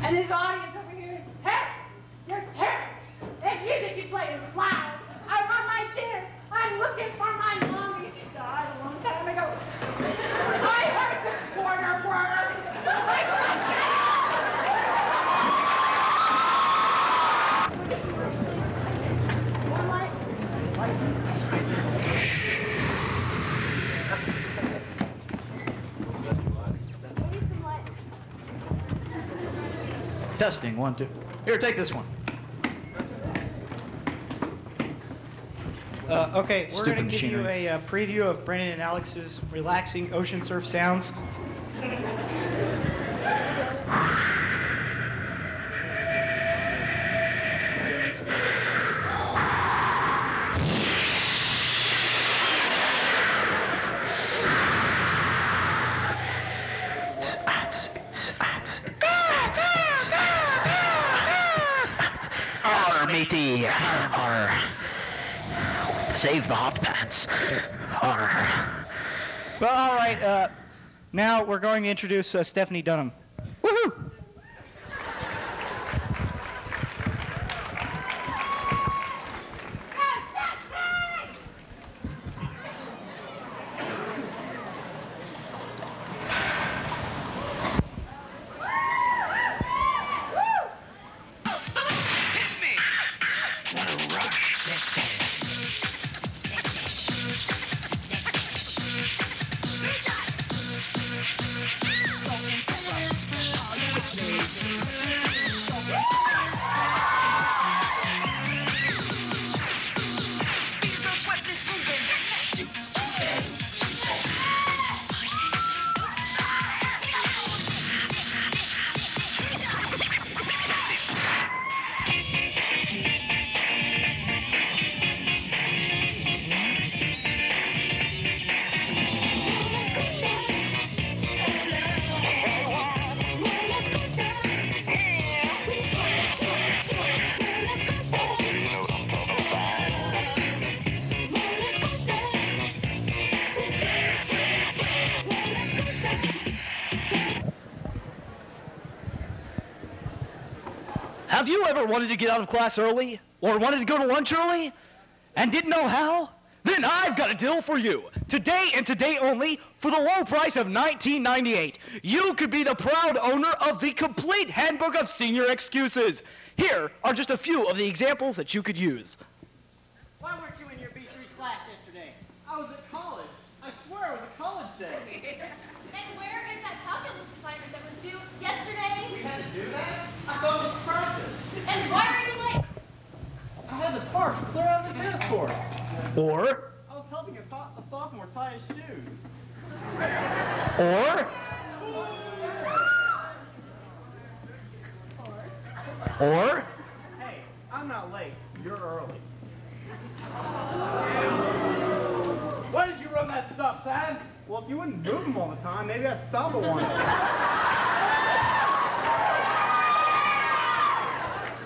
And this audience over here is terrible. You're terrible. That music you play is loud. I want my dinner. I'm looking for my mommy. She died a long time ago. I heard the quarter word. Testing, 1, 2. Here, take this one. Okay, we're Stupid going to give you machinery. a preview of Brandon and Alex's relaxing ocean surf sounds. Arr, matey. Arr. Save the hot pants. Arr. Well, all right. Now we're going to introduce Stephanie Dunham. Woohoo! Have you ever wanted to get out of class early? Or wanted to go to lunch early? And didn't know how? Then I've got a deal for you. Today and today only, for the low price of $19.98, you could be the proud owner of the complete handbook of senior excuses. Here are just a few of the examples that you could use. Why weren't you in your B3 class yesterday? I was at college. I swear it was a college day. And where is that calculus assignment that was due yesterday? We had to do that? I thought it was practice. And why are you late? I had to park to clear out the tennis court. Or, I was helping a sophomore tie his shoes. or, Hey, I'm not late. You're early. Why did you run that stop sign? Well, if you wouldn't move them all the time, maybe I'd stop at one.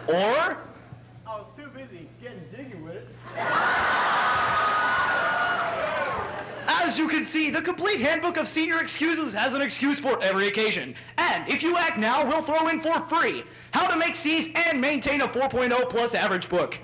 or, I was too busy getting jiggy with it. As you can see, the complete handbook of senior excuses has an excuse for every occasion. And if you act now, we'll throw in for free how to make C's and maintain a 4.0 plus average book.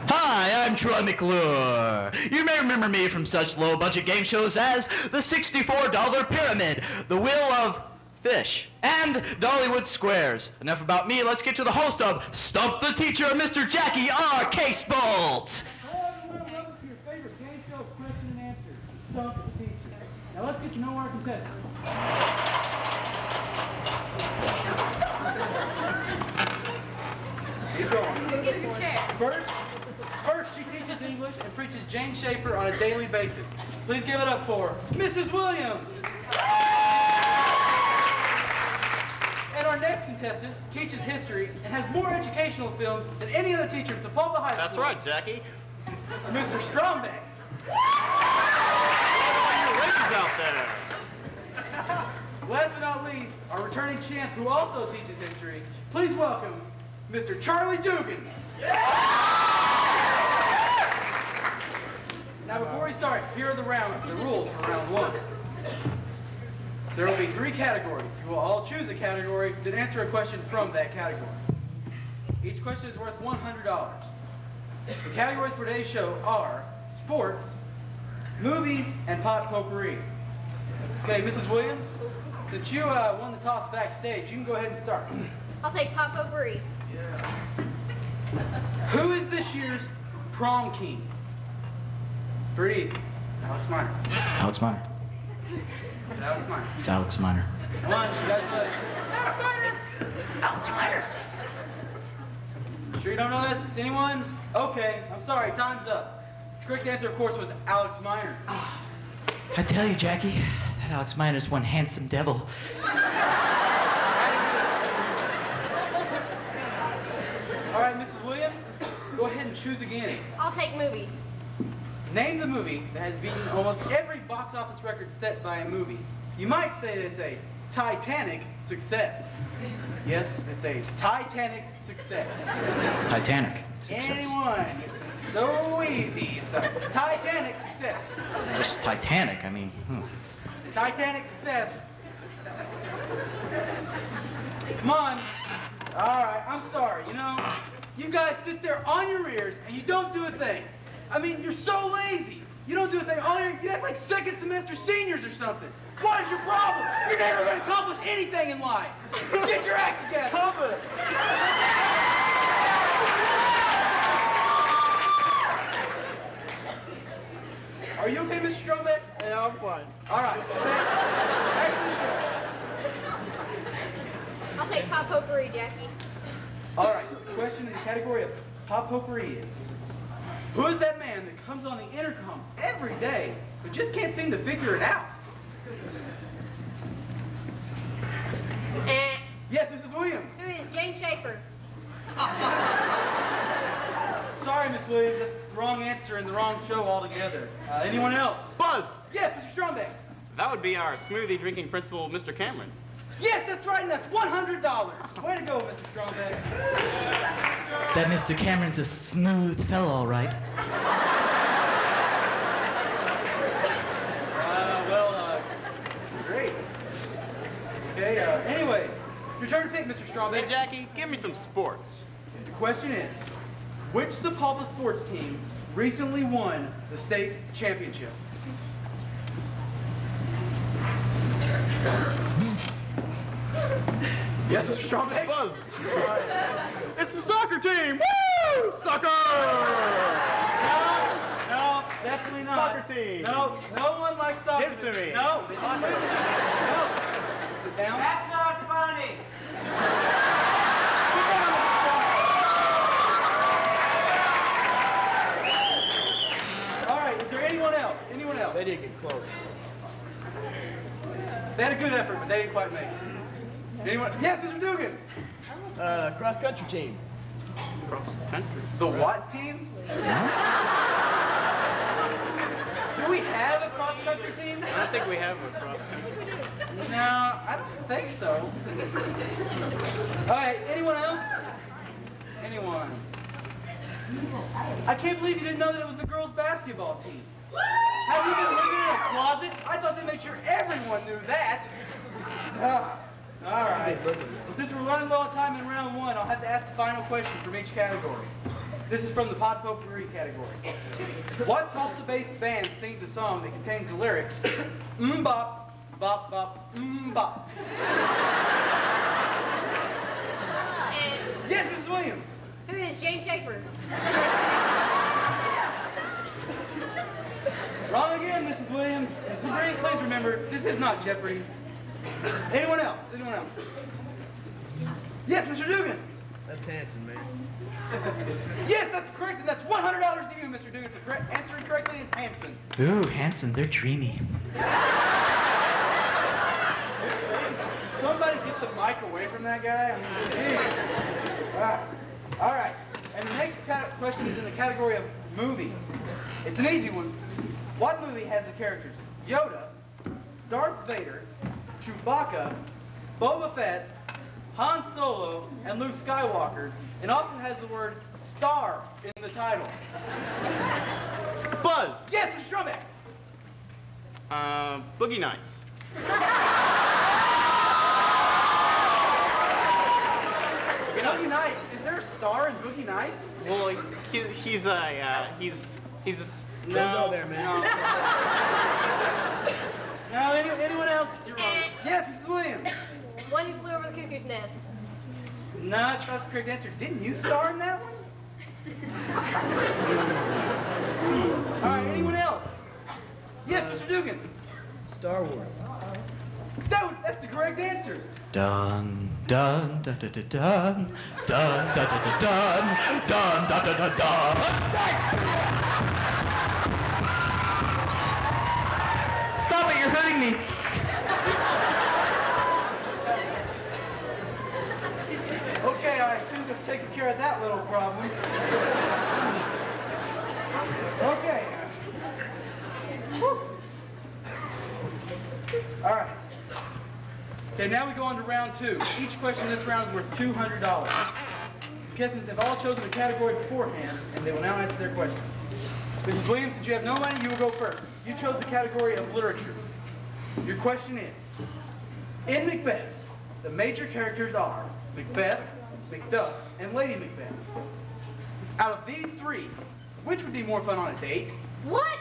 Hi, I'm Troy McClure. You may remember me from such low-budget game shows as the $64 Pyramid, The Wheel of Fish, and Dollywood Squares. Enough about me, let's get to the host of Stump the Teacher, Mr. Jackie R. Casebolt. Hello, everyone. Welcome to your favorite game show, question and answer. Stump the Teacher. Now let's get to know our contestants. Keep going. Who gets a chair? First, she teaches English and preaches Jane Schaefer on a daily basis. Please give it up for Mrs. Williams. And our next contestant teaches history and has more educational films than any other teacher at Sapulpa High School. That's right, Jackie. Mr. Strombeck. Your races out there. Last but not least, our returning champ who also teaches history. Please welcome Mr. Charlie Dugan. Now, before we start, here are the rules for round one. There will be 3 categories. You will all choose a category, then answer a question from that category. Each question is worth $100. The categories for today's show are sports, movies, and pot potpourri. Okay, Mrs. Williams, since you won the toss backstage, you can go ahead and start. I'll take pot potpourri. Who is this year's prom king? Pretty easy. Alex Minor. Alex Minor. Alex Minor. It's Alex Minor. Come on, you guys know it. Alex Minor. Alex Minor. Sure you don't know this? Anyone? Okay, I'm sorry, time's up. The correct answer, of course, was Alex Minor. I tell you, Jackie, that Alex Minor's one handsome devil. All right, Mrs. Williams, go ahead and choose again. I'll take movies. Name the movie that has beaten almost every box office record set by a movie. You might say that it's a Titanic success. Yes, it's a Titanic success. Titanic success. Anyone. It's so easy. It's a Titanic success. Just Titanic, I mean, Titanic success. Come on. All right, I'm sorry. You know, you guys sit there on your ears and you don't do a thing. I mean, you're so lazy. You don't do a thing. You act like second semester seniors or something. What is your problem? You're never going to accomplish anything in life. Get your act together. Are you okay, Mr. Strombeck? Yeah, I'm fine. All right. Back to the show. I'll take pot potpourri, Jackie. All right. The question in the category of pop potpourri is, who is that man that comes on the intercom every day but just can't seem to figure it out? Yes, Mrs. Williams. Who is Jane Schaefer? Sorry, Miss Williams, that's the wrong answer and the wrong show altogether. Anyone else? Buzz! Yes, Mr. Strombeck. That would be our smoothie drinking principal, Mr. Cameron. Yes, that's right, and that's $100. Way to go, Mr. Strombeck. That Mr. Cameron's a smooth fellow, all right. Great. Okay, anyway, your turn to pick, Mr. Strombeck. Hey, Jackie, give me some sports. The question is, which Sapulpa sports team recently won the state championship? Yes, Mr. Strombeck? Buzz! It's the soccer team! Woo! Soccer! No, definitely not. Soccer team. No, no one likes soccer. Give it to me. No. Soccer. No. Sit down. That's not funny. All right, is there anyone else? Anyone else? They didn't get close. They had a good effort, but they didn't quite make it. Anyone? Yes, Mr. Dugan. Cross-country team. Cross country. The what team? Do we have a cross-country team? I don't think we have a cross country. No, I don't think so. All right, anyone else? Anyone? I can't believe you didn't know that it was the girls' basketball team. Have you been living in a closet? I thought they made sure everyone knew that. All right. Well, since we're running low on time in round one, I'll have to ask the final question from each category. This is from the pot potpourri category. What Tulsa-based band sings a song that contains the lyrics, bop, bop, bop, bop? Yes, Mrs. Williams. Who is Jane Schaefer? Wrong again, Mrs. Williams. Please remember, this is not Jeopardy. Anyone else? Anyone else? Yes, Mr. Dugan. That's Hanson, man. Yes, that's correct, and that's $100 to you, Mr. Dugan, for answering correctly in Hanson. Ooh, Hanson, they're dreamy. Somebody get the mic away from that guy. All right. And the next question is in the category of movies. It's an easy one. What movie has the characters Yoda, Darth Vader, Chewbacca, Boba Fett, Han Solo, and Luke Skywalker, and also has the word star in the title? Buzz! Yes, Mr. Strombeck. Boogie Nights. Boogie Nights. Is there a star in Boogie Nights? Well, he's a No, there, man. No, anyone else? Yes, Mrs. Williams. One who flew over the cuckoo's nest. No, that's not the correct answer. Didn't you star in that one? All right, anyone else? Yes, Mr. Dugan. Star Wars. No, that's the correct answer. Dun dun dun dun dun dun dun dun dun dun dun dun dun dun dun. Stop it! You're hurting me. Okay, I seem to have taken care of that little problem. Okay. All right. Okay, now we go on to round two. Each question in this round is worth $200. Contestants have all chosen a category beforehand, and they will now answer their question. Mrs. Williams, since you have no money, you will go first. You chose the category of literature. Your question is, in Macbeth, the major characters are Macbeth, Macduff, and Lady Macbeth. Out of these three, which would be more fun on a date? What?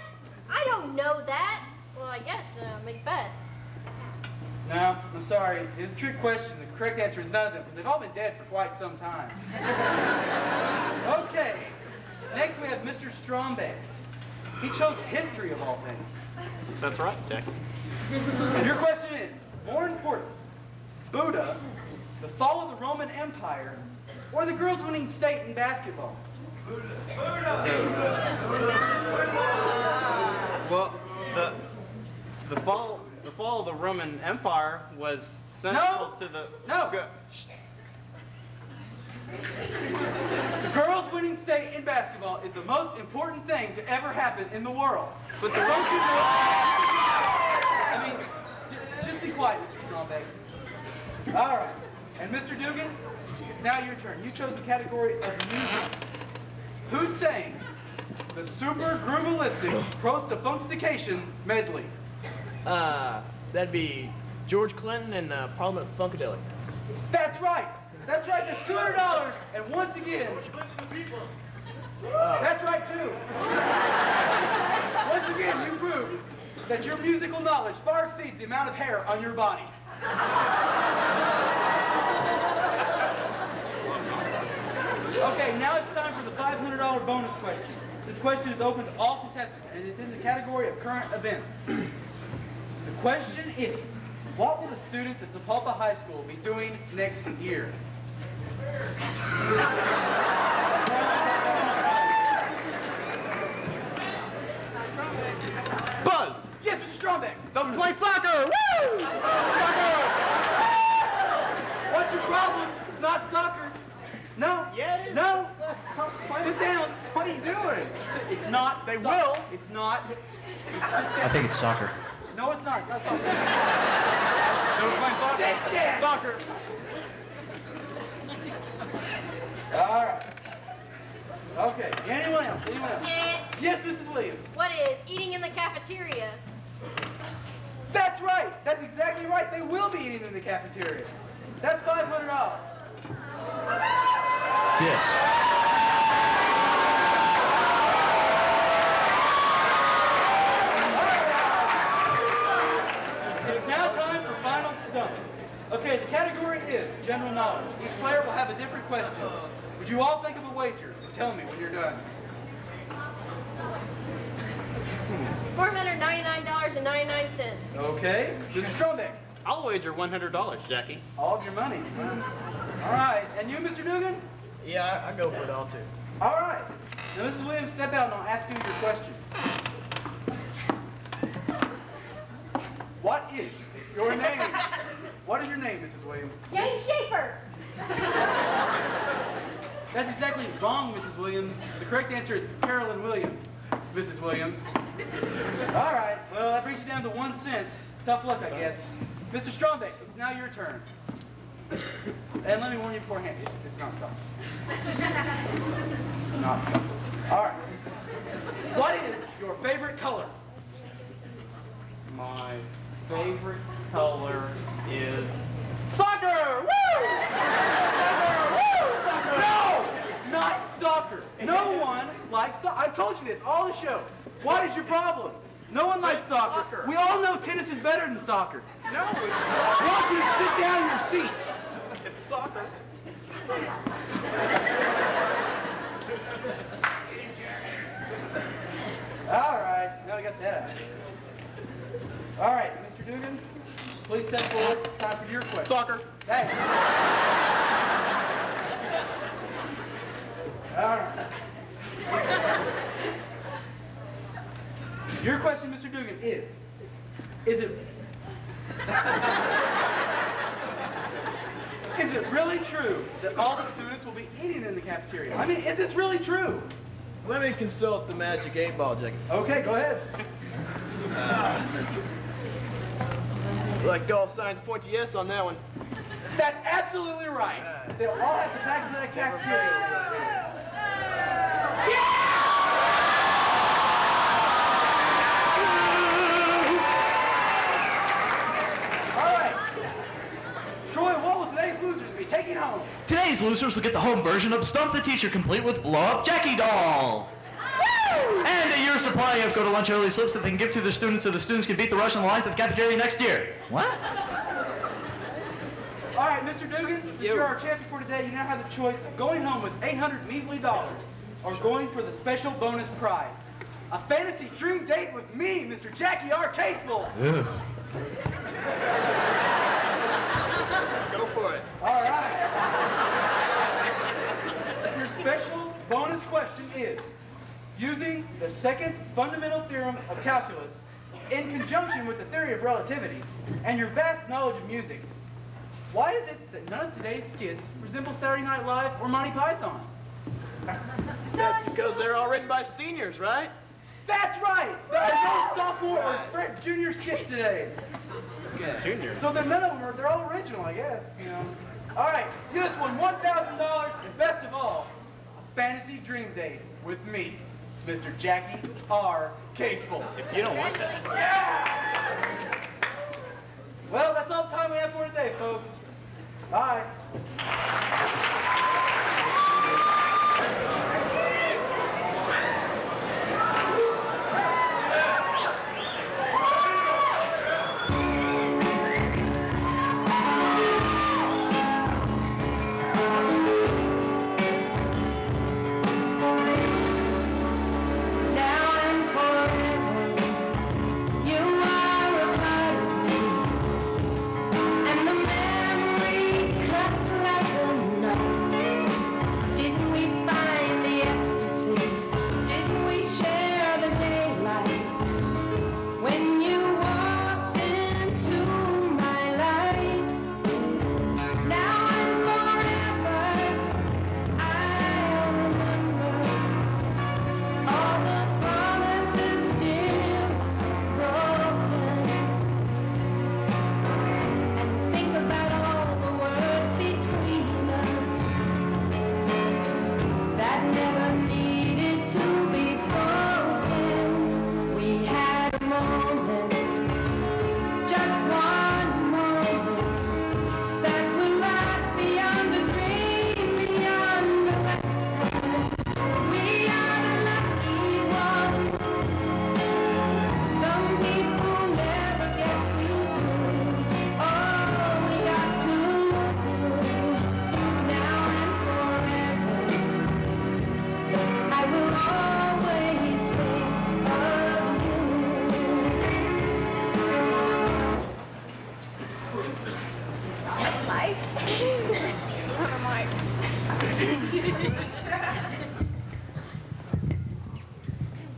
I don't know that. Well, I guess Macbeth. No, I'm sorry. It's a trick question. The correct answer is none of them, because they've all been dead for quite some time. Okay. Next we have Mr. Strombeck. He chose history of all things. That's right, Jackie. Your question is, more important, Buddha, the fall of the Roman Empire, or the girls winning state in basketball? Well, the fall of the Roman Empire was Central to the... No. The girls winning state in basketball is the most important thing to ever happen in the world. But don't you know? I mean, just be quiet, Mr. Strombeck. All right. And Mr. Dugan, it's now your turn. You chose the category of music. Who sang the Super Groovalistic Prostafunstication medley? That'd be George Clinton and Parliament Funkadelic. That's right. That's right. There's $200. And once again, that's right too. Once again, you prove that your musical knowledge far exceeds the amount of hair on your body. Okay, now it's time for the $500 bonus question. This question is open to all contestants, and it's in the category of current events. The question is, what will the students at Sapulpa High School be doing next year? Buzz! Yes, Mr. Strombeck. They'll play soccer! Woo! Soccer! What's your problem? It's not soccer. No. Yeah, it is. No. Sit down. What are you doing? It's not. They soccer. will. It's not. You sit down. I think it's soccer. No, it's not. It's not soccer. They're playing soccer. Sit down. Soccer. All right. Okay. Anyone else? Anyone else? Yeah. Yes, Mrs. Williams. What is eating in the cafeteria? That's right. That's exactly right. They will be eating in the cafeteria. That's $500. Yes. It's now time for final stump. Okay, the category is general knowledge. Each player will have a different question. Would you all think of a wager and tell me when you're done? $499.99. Okay, Mr. Strombeck. I'll wager $100, Jackie. All of your money. All right, and you, Mr. Dugan? Yeah, I go for it all too. All right. Now, Mrs. Williams, step out and I'll ask you your question. What is your name? What is your name, Mrs. Williams? Jane Schaefer. That's exactly wrong, Mrs. Williams. The correct answer is Carolyn Williams, Mrs. Williams. All right, well, that brings you down to 1 cent. Tough luck, I guess. Mr. Strombeck, it's now your turn. And let me warn you beforehand, it's not soccer. It's not soccer. All right. What is your favorite color? My favorite color is... Soccer! Woo! Soccer! Woo! Soccer! No! It's not soccer. No one likes soccer. I've told you this all the show. What is your problem? No one likes soccer. We all know tennis is better than soccer. No, it's I want you to sit down in your seat. It's soccer. All right, now I got that. All right, Mr. Dugan, please step forward. Time for your question. Soccer. Hey. All right. Your question, Mr. Dugan, is it really true that all the students will be eating in the cafeteria? I mean, is this really true? Let me consult the magic 8-ball, Jackie. Okay, go ahead. It's like all signs point to yes on that one. That's absolutely right. They'll all have to back to that cafeteria. All right. Troy, what will today's losers be taking home? Today's losers will get the home version of Stump the Teacher, complete with Blow Up Jackie Doll. And a year's supply of go to lunch early slips that they can give to their students so the students can beat the rush on the lines at the cafeteria next year. What? All right, Mr. Dugan, since you're our champion for today, you now have the choice of going home with $800 measly or going for the special bonus prize. A fantasy dream date with me, Mr. Jackie R. Casebolt. Go for it. All right. Your special bonus question is, using the second fundamental theorem of calculus in conjunction with the theory of relativity and your vast knowledge of music, Why is it that none of today's skits resemble Saturday Night Live or Monty Python? That's because they're all written by seniors, right? That's right! There are no sophomore or junior skits today. Okay. Junior? So none of them they're all original, I guess, you know. All right, you just won $1,000, and best of all, a fantasy dream date with me, Mr. Jackie R. Casebolt. If you don't want that. Yeah! Well, that's all the time we have for today, folks. Bye.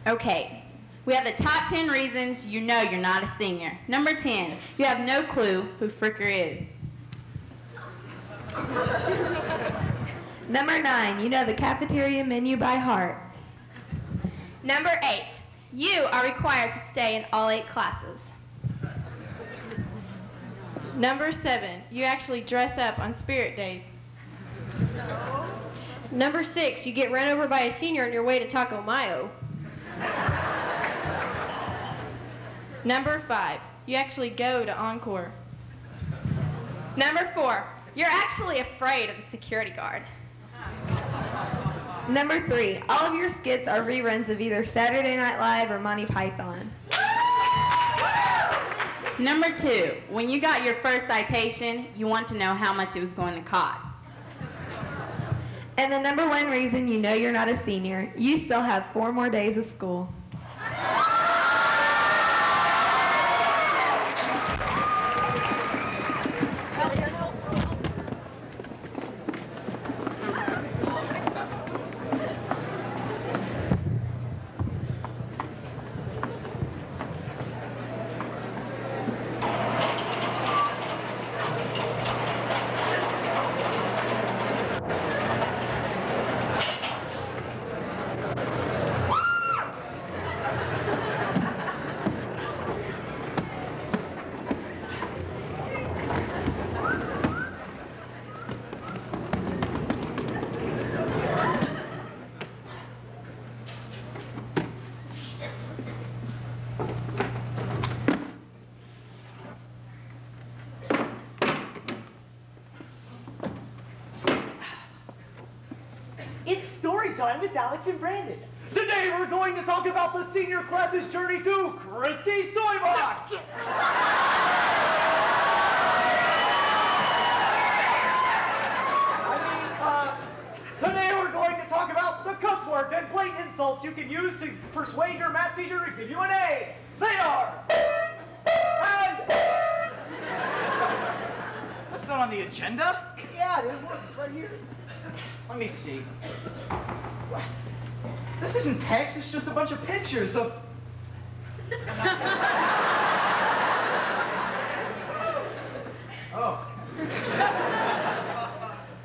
Okay, we have the top 10 reasons you know you're not a senior. Number 10, you have no clue who Fricker is. Number 9, you know the cafeteria menu by heart. Number 8, you are required to stay in all 8 classes. Number 7, you actually dress up on spirit days. Number 6, you get run over by a senior on your way to Taco Mayo. Number 5, you actually go to Encore. Number 4, you're actually afraid of the security guard. Number 3, all of your skits are reruns of either Saturday Night Live or Monty Python. Number 2, when you got your first citation, you want to know how much it was going to cost. And the number 1 reason you know you're not a senior, you still have 4 more days of school. It's story time with Alex and Brandon. Today we're going to talk about the senior class's journey to Christie's Toy Box. Today we're going to talk about the cuss words and blatant insults you can use to persuade your math teacher to give you an A. They are... And... That's not on the agenda. Yeah, it is. Look, it's right here. Let me see. This isn't text, it's just a bunch of pictures of... Oh.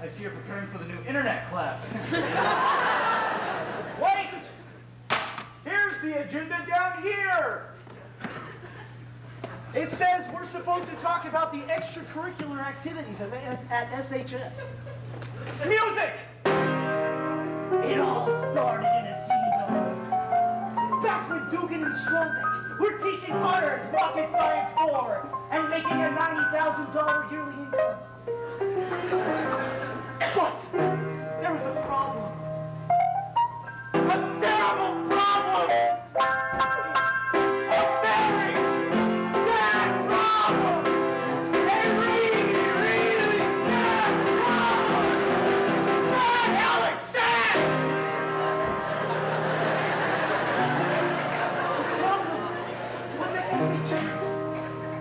I see you're preparing for the new internet class. Wait! Here's the agenda down here. It says we're supposed to talk about the extracurricular activities at SHS. Music! It all started in a city back when Dugan and Strombeck were teaching honors rocket science 4 and making a $90,000 yearly income. But there was a problem. A terrible problem! A very sad problem! A really, really sad problem! Sad, Alex, sad! The problem was that SHS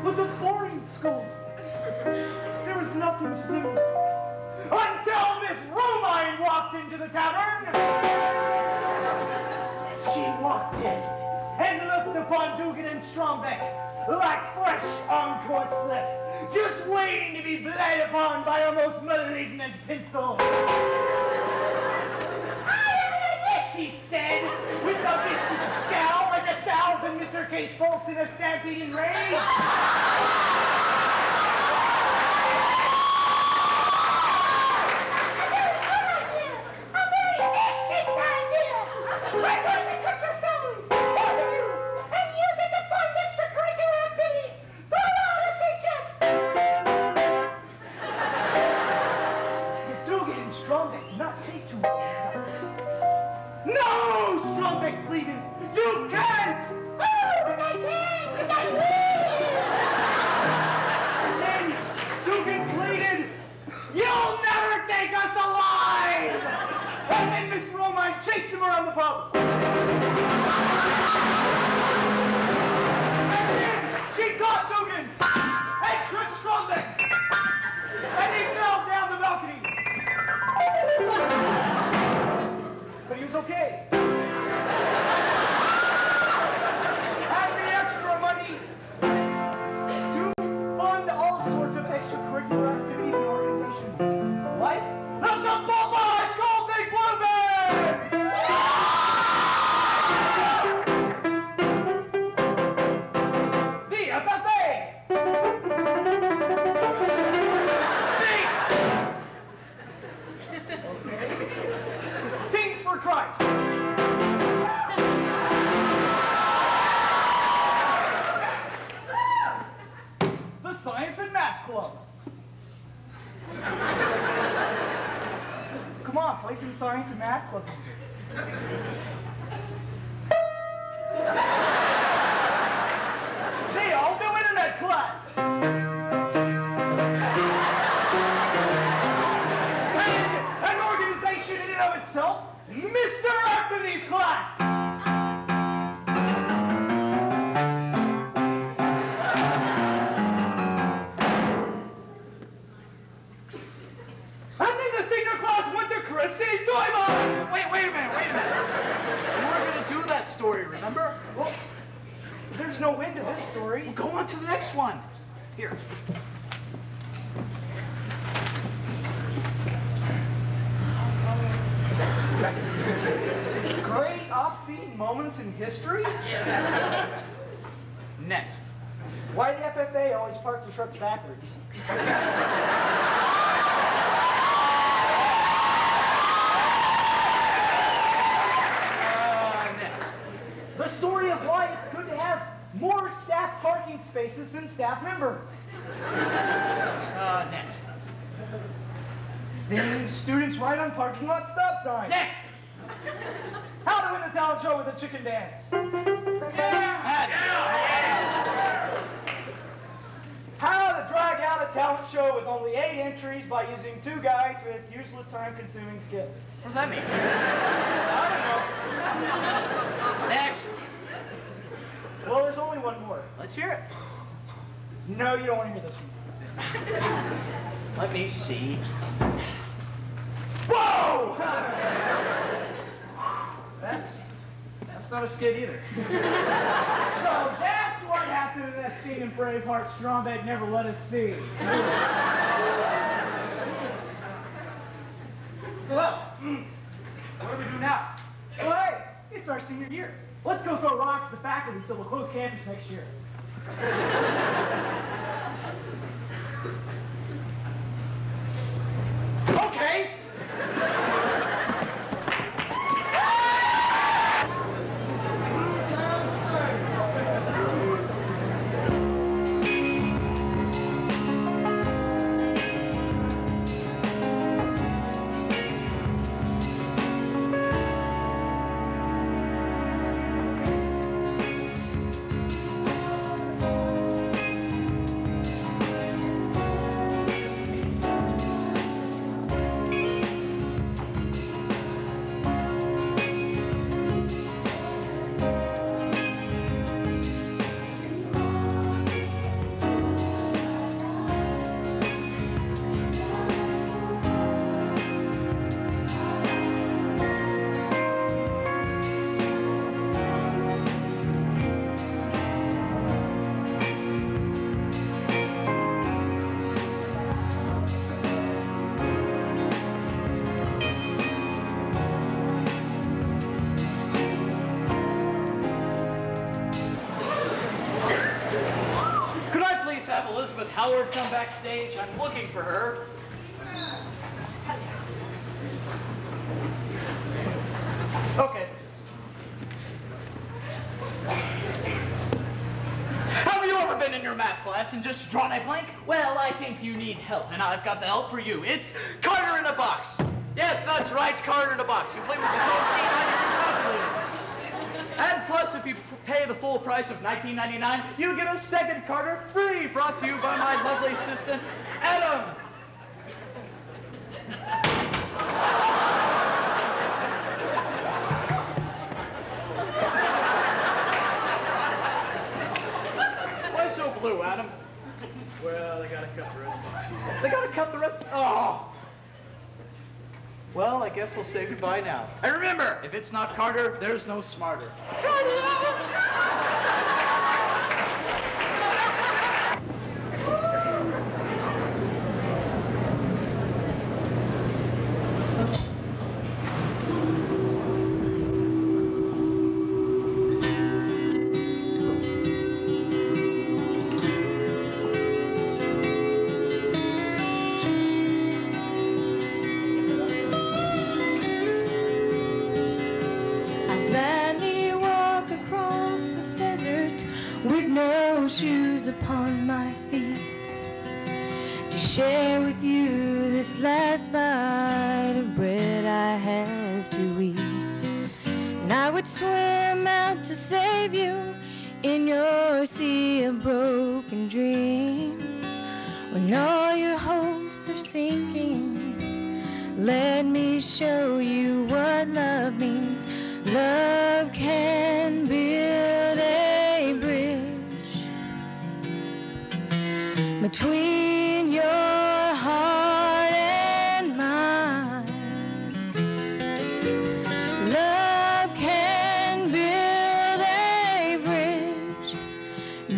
was a boarding school. There was nothing to do. Until Miss Romine walked into the tavern. She walked in and looked upon Dugan and Strombeck like fresh encore slips, just waiting to be bled upon by a most malignant pencil. I have an idea, she said, with a vicious scowl like 1,000 Mr. Case bolts in a stampeding rage. We're going to cut yourselves, both of you, and use it to fund extracurricular activities throughout SHS. But Dugan and Strombeck do not take too well to this. No, Strombeck pleaded. You can't. Oh, but I can, and I will. And then Dugan pleaded, you'll never take us alive. And then Miss Romine chased him around the pub. And then she caught Dugan and tripped Strombeck. And he fell down the balcony. But he was okay. And the extra money went to fund all sorts of extracurricular activities and organizations. Like the Sapulpa High School Big Blue Band! The FFA! Teens for Christ! The Science and Math Club! Come on, play some Science and Math Club music. The All New Internet Class! And an organization in and of itself, Mr. Anthony's Class! And then the senior class went to Christie's Toy Box! Wait a minute. We weren't going to do that story, remember? Well, there's no end to this story. We'll go on to the next one. Here. Great off-scene moments in history? Next. Why the FFA always park the trucks backwards? Next. The story of why it's good to have more staff parking spaces than staff members. Next. Things students write on parking lot stop signs. Next. How to win the talent show with a chicken dance. How to drag out a talent show with only 8 entries by using 2 guys with useless time-consuming skits. What does that mean? I don't know. Next. Well, there's only one more. Let's hear it. No, you don't want to hear this one. Let me see. Whoa! That's not a skit either. So that's what happened in that scene in Braveheart Strombeck never let us see. senior year. Let's go throw rocks to faculty so we'll close campus next year. Okay. Howard come backstage. I'm looking for her. Okay. Have you ever been in your math class and just drawn a blank? Well, I think you need help, and I've got the help for you. It's Carter in a Box. Yes, that's right, Carter in a Box. You play with this old calculator. And plus, if you pay the full price of $19.99, you get a second Carter free, brought to you by my lovely assistant, Adam. Why so blue, Adam? Well, they gotta cut the rest of this. They gotta cut the rest? Oh! Well, I guess we'll say goodbye now. And remember, if it's not Carter, there's no smarter. Shoes upon my feet to share with you this last bite of bread I have to eat. And I would swim out to save you in your sea of broken dreams. When all your hopes are sinking, let me show you what love means. Love can build a bridge between your heart and mine. Love can build a bridge.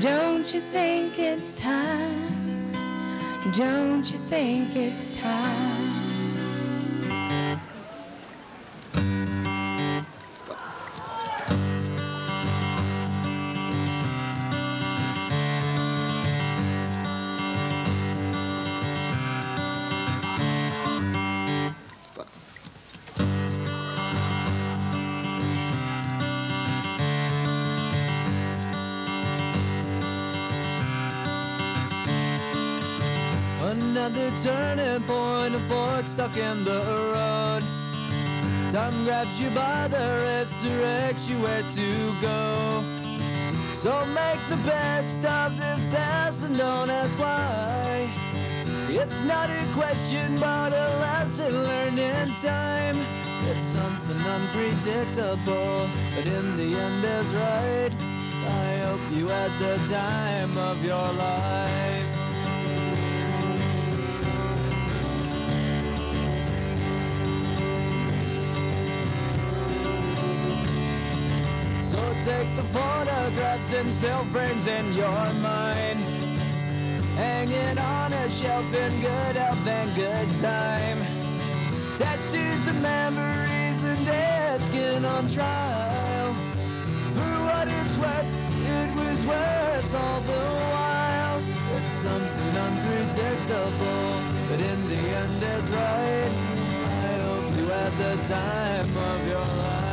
Don't you think it's time? Don't you think it's time? Another turning point, a fork stuck in the road. Time grabs you by the wrist, directs you where to go. So make the best of this test and don't ask why. It's not a question, but a lesson learned in time. It's something unpredictable, but in the end is right. I hope you had the time of your life. Take the photographs and still frames in your mind, hanging on a shelf in good health and good time. Tattoos and memories and dead skin on trial. but it was worth all the while. It's something unpredictable, but in the end it's right. I hope you had the time of your life.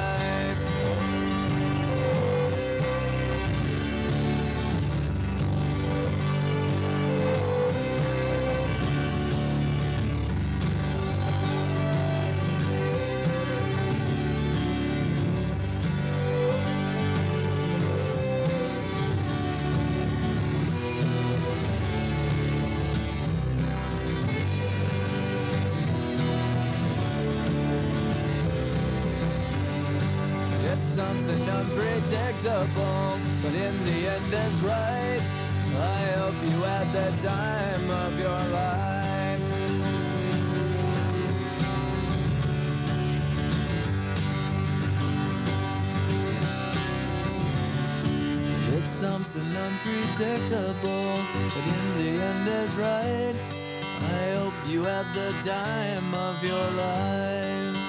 Something unpredictable, but in the end it's right. I hope you had the time of your life. It's something unpredictable, but in the end it's right. I hope you had the time of your life.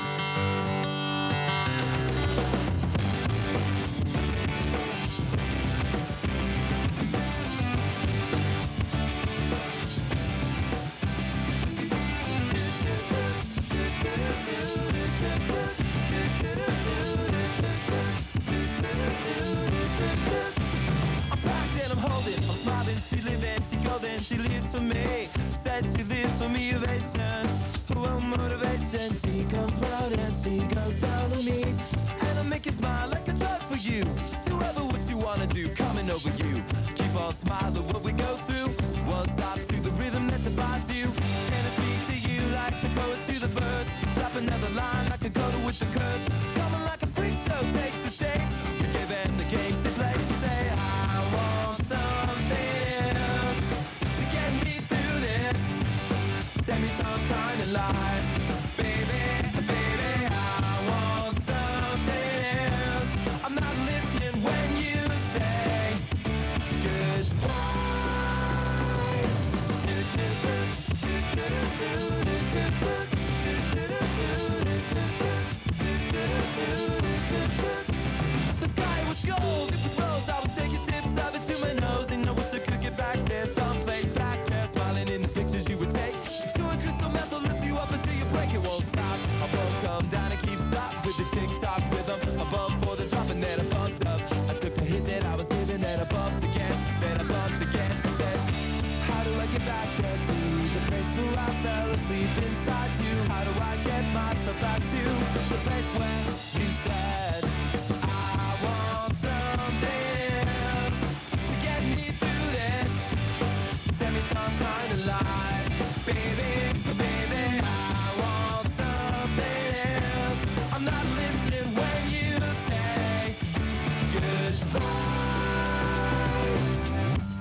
I'm smiling, she living, she golden, she lives for me. Says she lives for me, ovation, well, motivation. She comes round and she goes down to me, and I make it smile like a drug for you. Do ever what you wanna do, coming over you. Keep on smiling, what we go through. One stop to the rhythm that defines you, and I speak to you like the chorus to the verse. Drop another line like a coda with the curse. Coming like a freak show, takes the stage. We're given the game she plays. She say, I want something else to get me through this semi-time kind of life. Baby, baby, I want something else. I'm not listening when you say goodbye. The sky was gold, it was rose. I was taking sips of it to my nose, and I wish I could get back there, someplace back there, smiling in the pictures you would take. Doing crystal meth will lift you up until you break. It won't stop. I won't come down and keep stop with the tick-tock rhythm. I bumped for the drop and then I bumped up. I took the hit that I was given, then I bumped again, then I bumped again. Said, how do I get back there to the place where I fell asleep inside you? How do I get myself back to the place where you said I want something else to get me through this semi-time kind of life? Baby, baby, I want something else. I'm not listening when you say goodbye.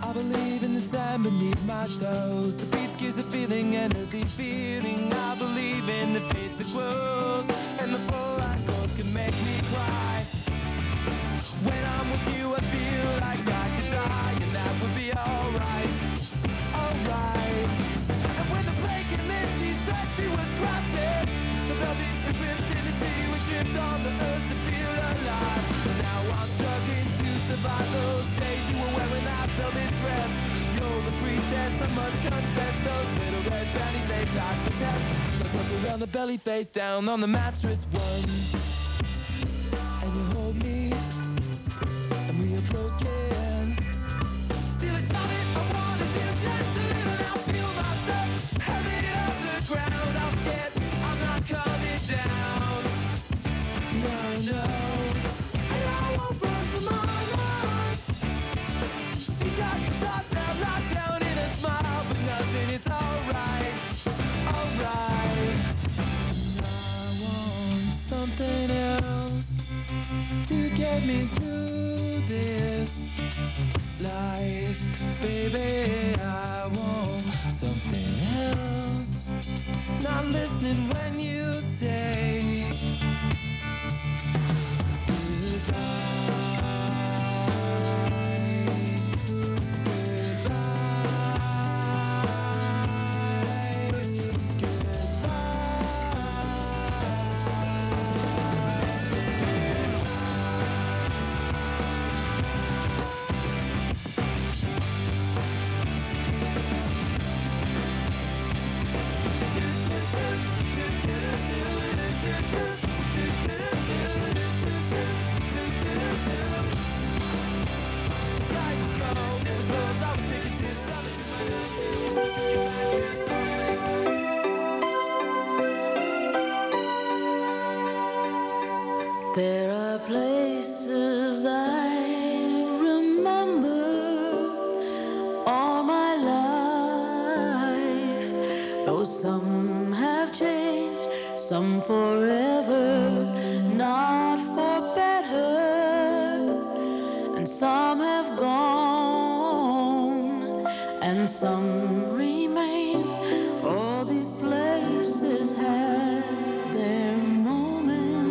I believe in the sand beneath my toes. The beach gives a feeling, energy feeling. I believe in the faith that grows, and the full light goes can make me cry. When I'm with you, I feel like I could die, and that would be alright, alright. And when the plane came in, she said she was crossing the velvet strips in the sea. We tripped on the earth to feel alive. But now I'm struggling to survive those days you were wearing that velvet dress. You're the priestess, I must confess. Those little red panties, they passed the test. Let's look around the belly, face down on the mattress. One, and you hold me, and we are broken. Still it's not it I wanna do, just to live and I'll feel myself heavy off the ground. I'm scared I'm not coming down. No, no, and I won't run from my life. She's got the toss now locked down in a smile, but nothing is alright, alright. I want something else to get me through this life. Baby, I want something else. Not listening when you say places I remember all my life, though some have changed, some forever, not for better, and some have gone, and some remain. All these places had their moments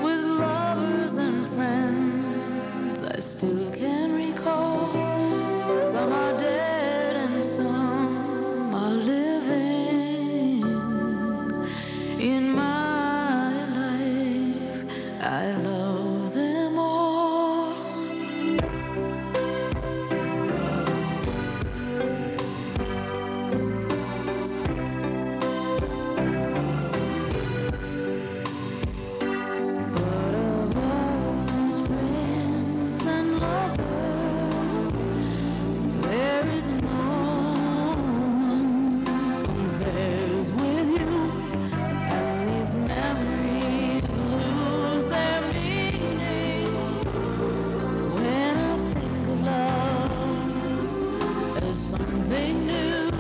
with lovers and friends I still can recall. Some are dead and some are living. In my life, I love them all. But of all those friends and lovers, there is no one compares with you. And these memories lose their meaning when I think of love as something new.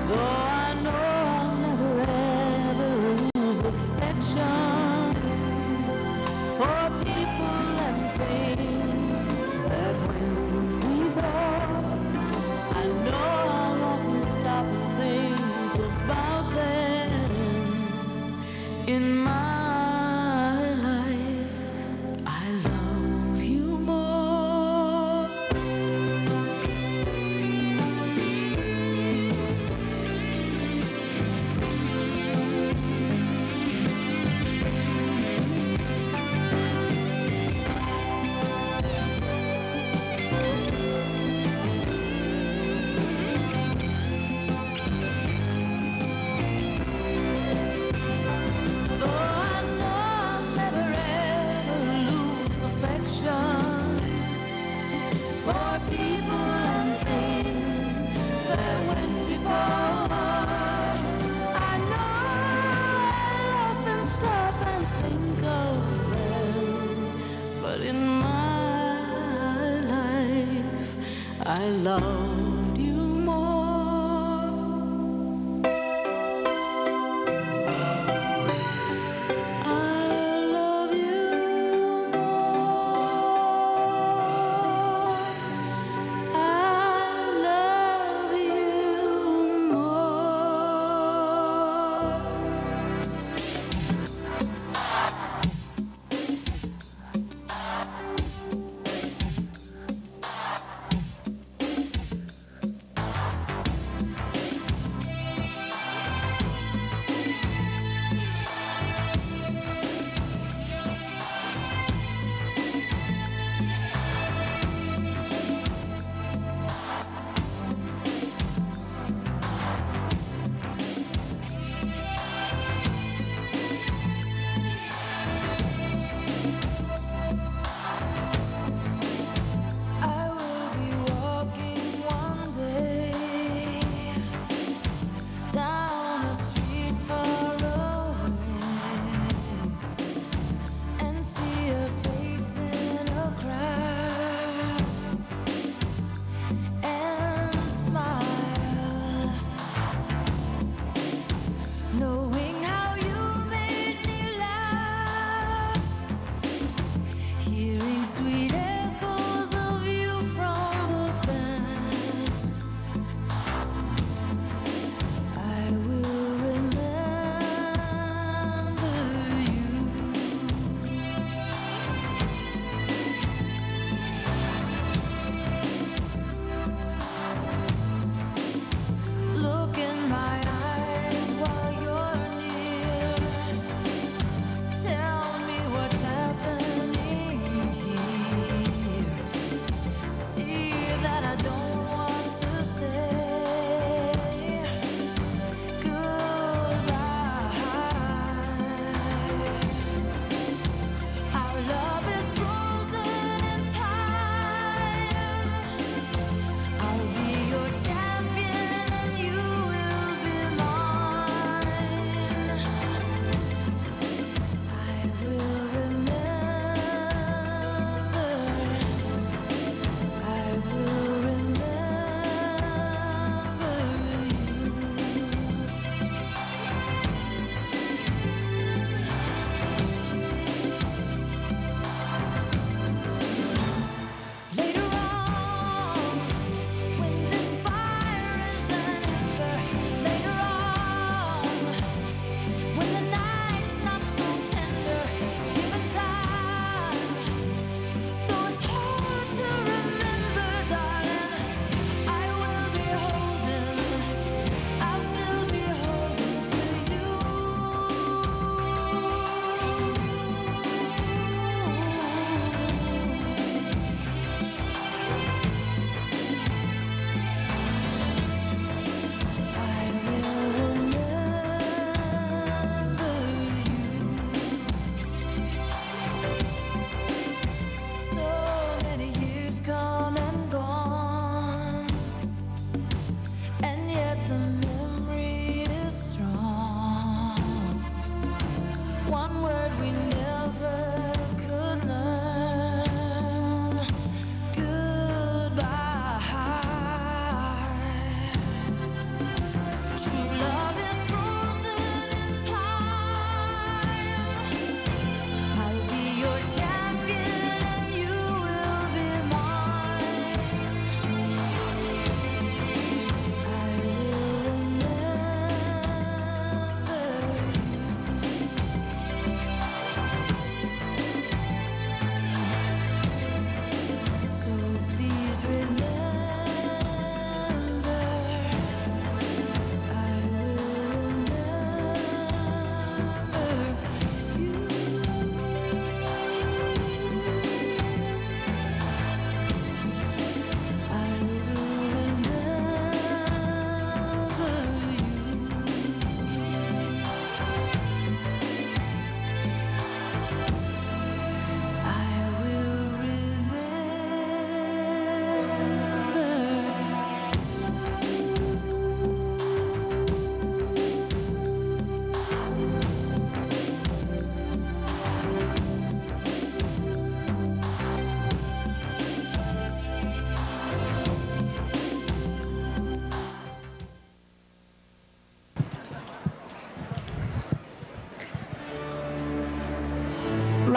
Though I know I'll never ever lose affection for people and things that when we fall, I know I'll often stop and think about them. In my life, I love you more. Though I know I'll never ever lose affection for people and things that went before, I know I'll often stop and think of them. But in my life, I loved you more. I love you more. I love you more.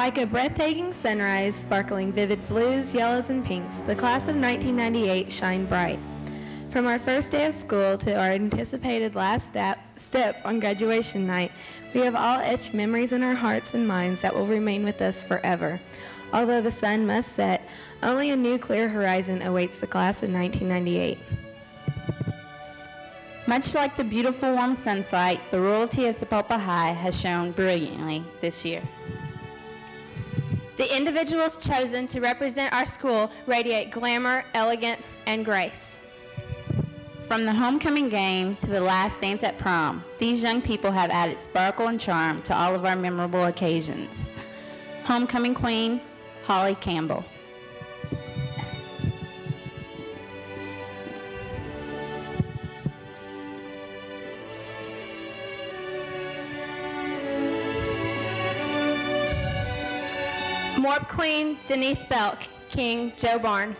Like a breathtaking sunrise, sparkling vivid blues, yellows, and pinks, the class of 1998 shined bright. From our first day of school to our anticipated last step on graduation night, we have all etched memories in our hearts and minds that will remain with us forever. Although the sun must set, only a new clear horizon awaits the class of 1998. Much like the beautiful warm sunlight, the royalty of Sapulpa High has shone brilliantly this year. The individuals chosen to represent our school radiate glamour, elegance, and grace. From the homecoming game to the last dance at prom, these young people have added sparkle and charm to all of our memorable occasions. Homecoming Queen, Holly Campbell. Morp Queen, Denise Belk. King, Joe Barnes.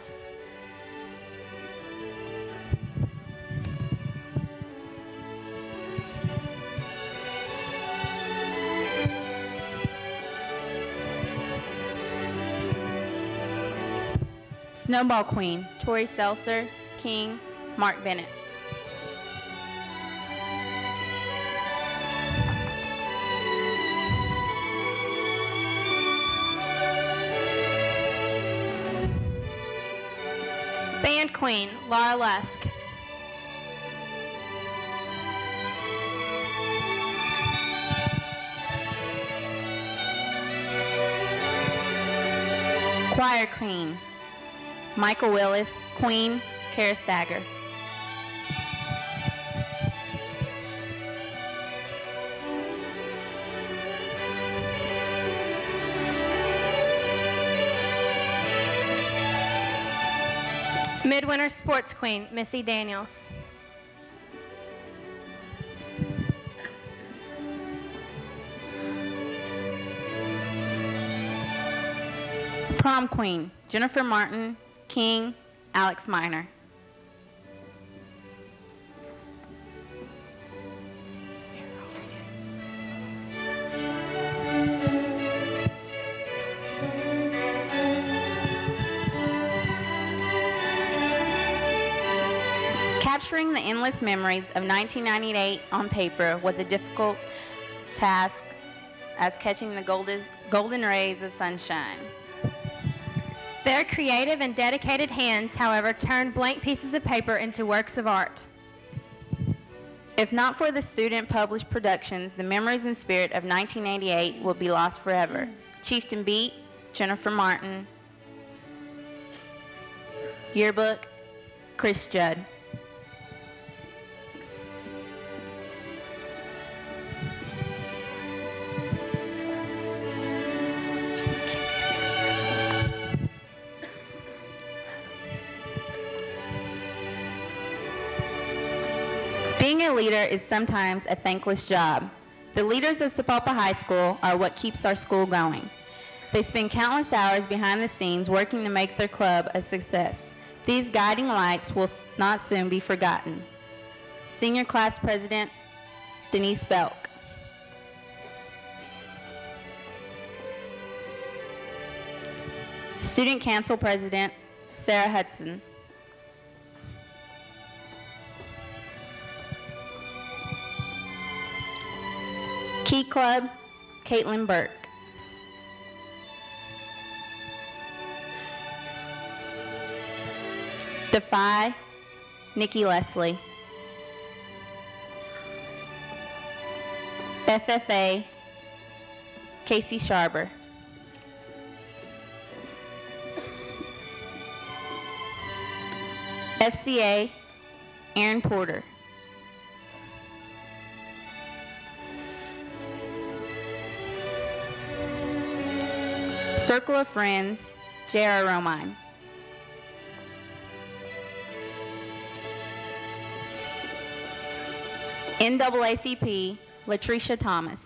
Snowball Queen, Tori Seltzer. King, Mark Bennett. Band Queen, Laura Lusk. Choir Queen, Michael Willis. Queen, Kara Stagger. Midwinter Sports Queen, Missy Daniels. Prom Queen, Jennifer Martin. King, Alex Miner. Capturing the endless memories of 1998 on paper was a difficult task as catching the golden rays of sunshine. Their creative and dedicated hands, however, turned blank pieces of paper into works of art. If not for the student-published productions, the memories and spirit of 1988 will be lost forever. Chieftain Beat, Jennifer Martin. Yearbook, Chris Judd. Being a leader is sometimes a thankless job. The leaders of Sapulpa High School are what keeps our school going. They spend countless hours behind the scenes working to make their club a success. These guiding lights will not soon be forgotten. Senior Class President, Denise Belk. Student Council President, Sarah Hudson. Key Club, Caitlin Burke. Defy, Nikki Leslie. FFA, Casey Sharber. FCA, Aaron Porter. Circle of Friends, J.R. Romine. NAACP, Latricia Thomas.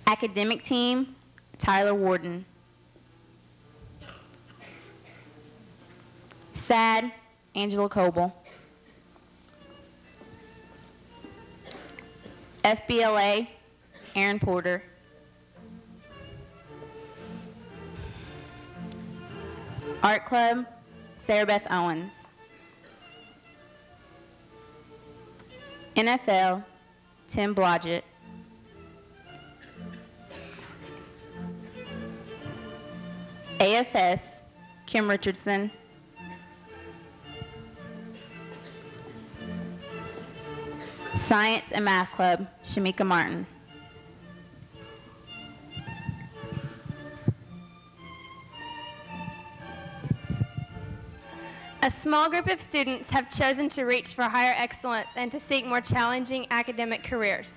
Academic Team, Tyler Warden. SAD, Angela Coble. FBLA, Aaron Porter. Art Club, Sarah Beth Owens. NFL, Tim Blodgett. AFS, Kim Richardson. Science and Math Club, Shamika Martin. A small group of students have chosen to reach for higher excellence and to seek more challenging academic careers.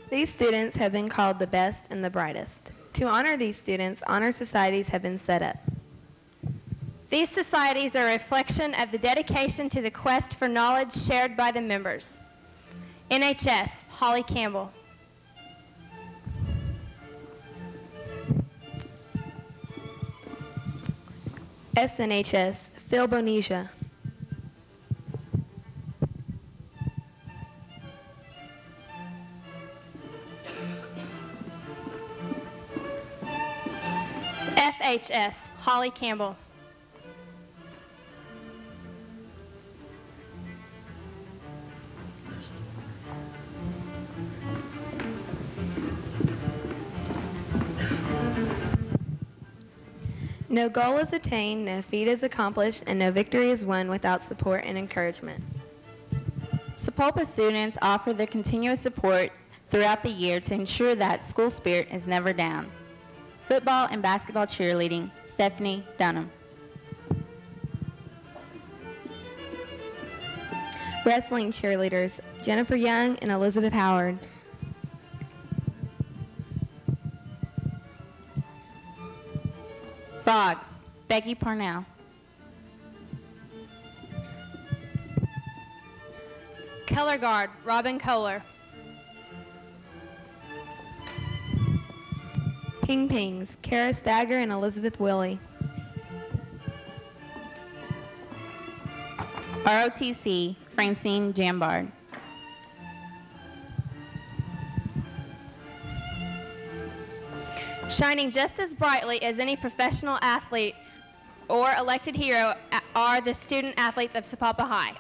These students have been called the best and the brightest. To honor these students, honor societies have been set up. These societies are a reflection of the dedication to the quest for knowledge shared by the members. NHS, Holly Campbell. SNHS, Phil Bonesia. FHS, Holly Campbell. No goal is attained, no feat is accomplished, and no victory is won without support and encouragement. Sapulpa students offer their continuous support throughout the year to ensure that school spirit is never down. Football and basketball cheerleading, Stephanie Dunham. Wrestling cheerleaders, Jennifer Young and Elizabeth Howard. Frogs, Becky Parnell. Color guard, Robin Kohler. Ping Pings, Kara Stagger and Elizabeth Willie. ROTC, Francine Jambard. Shining just as brightly as any professional athlete or elected hero are the student athletes of Sapulpa High.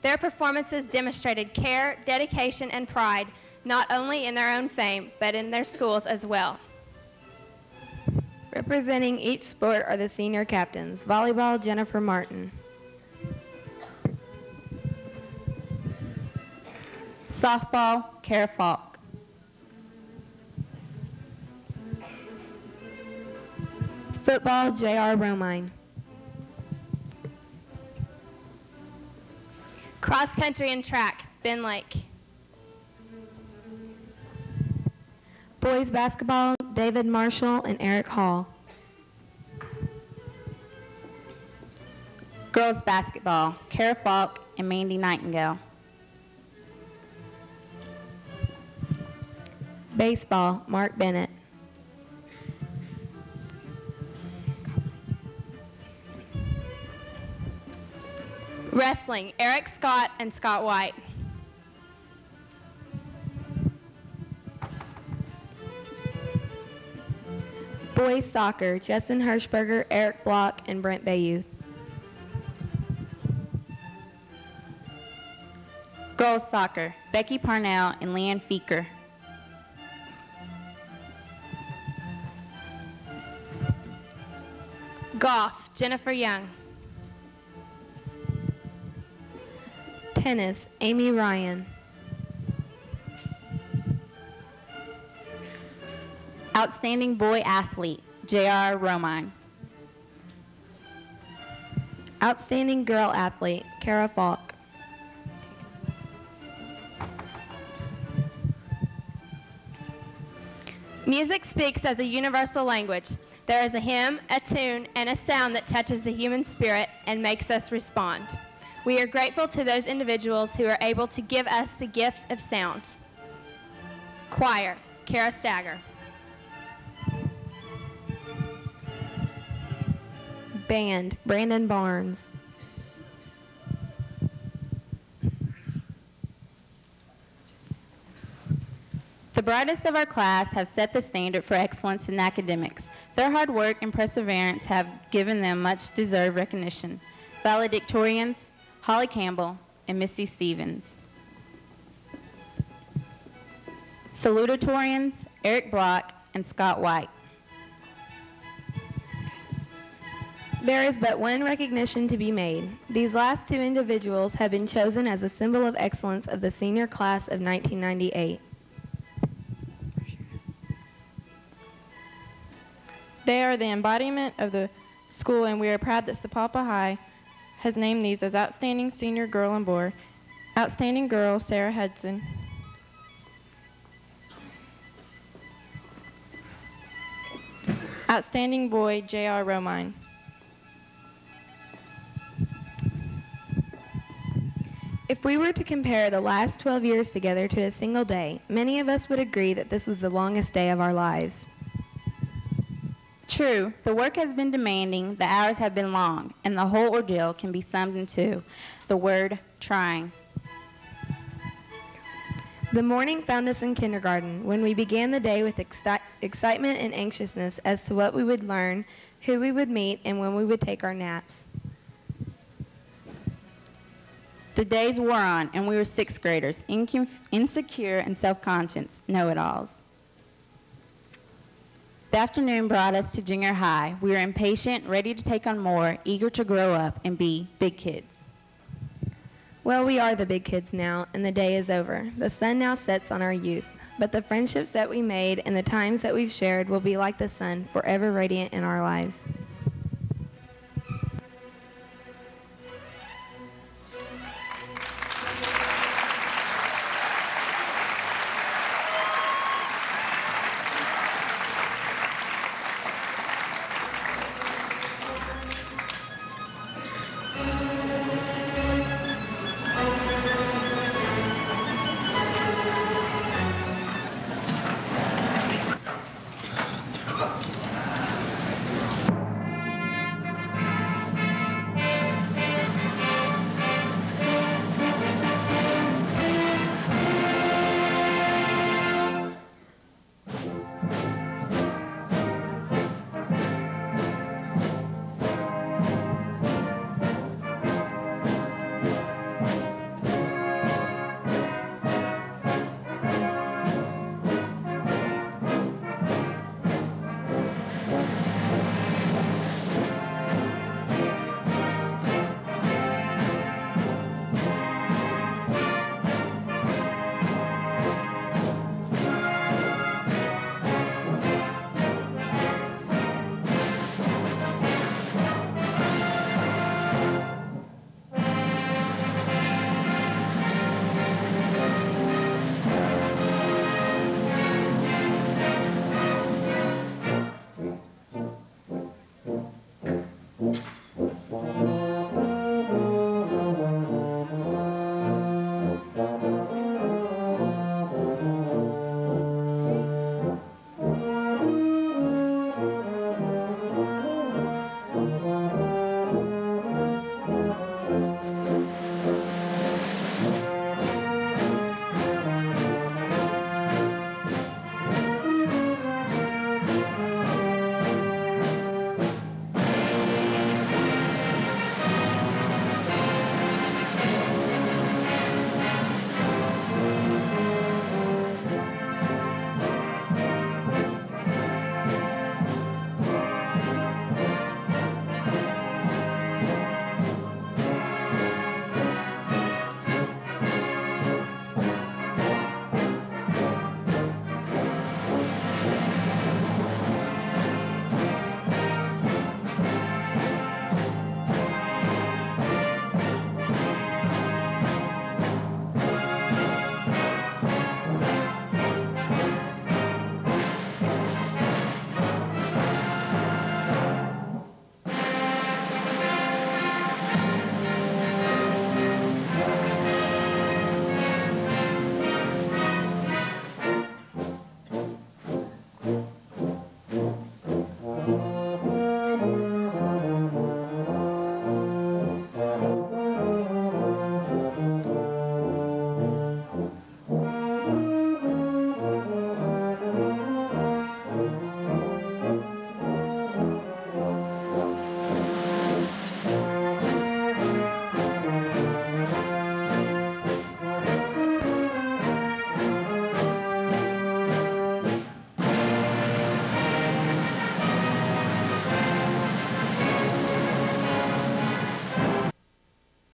Their performances demonstrated care, dedication, and pride, not only in their own fame, but in their schools as well. Representing each sport are the senior captains. Volleyball, Jennifer Martin. Softball, Kara Falk. Football, J.R. Romine. Cross country and track, Ben Lake. Boys basketball, David Marshall and Eric Hall. Girls basketball, Kara Falk and Mandy Nightingale. Baseball, Mark Bennett. Wrestling, Eric Scott and Scott White. Boys soccer, Justin Hirschberger, Eric Block, and Brent Bayou. Girls soccer, Becky Parnell and Leanne Feeker. Golf, Jennifer Young. Tennis, Amy Ryan. Outstanding boy athlete, J.R. Romine. Outstanding girl athlete, Kara Falk. Music speaks as a universal language. There is a hymn, a tune, and a sound that touches the human spirit and makes us respond. We are grateful to those individuals who are able to give us the gift of sound. Choir, Kara Stagger. Band, Brandon Barnes. brightest of our class have set the standard for excellence in academics. Their hard work and perseverance have given them much deserved recognition. Valedictorians, Holly Campbell and Missy Stevens. Salutatorians, Eric Block and Scott White. There is but one recognition to be made. These last two individuals have been chosen as a symbol of excellence of the senior class of 1998. They are the embodiment of the school, and we are proud that Sapulpa High has named these as Outstanding Senior Girl and Boy, Outstanding Girl Sarah Hudson, Outstanding Boy J.R. Romine. If we were to compare the last 12 years together to a single day, many of us would agree that this was the longest day of our lives. True, the work has been demanding, the hours have been long, and the whole ordeal can be summed into the word trying. The morning found us in kindergarten when we began the day with excitement and anxiousness as to what we would learn, who we would meet, and when we would take our naps. The days wore on, and we were sixth graders, insecure and self-conscious, know-it-alls. The afternoon brought us to junior high. We were impatient, ready to take on more, eager to grow up and be big kids. Well, we are the big kids now, and the day is over. The sun now sets on our youth, but the friendships that we made and the times that we've shared will be like the sun, forever radiant in our lives.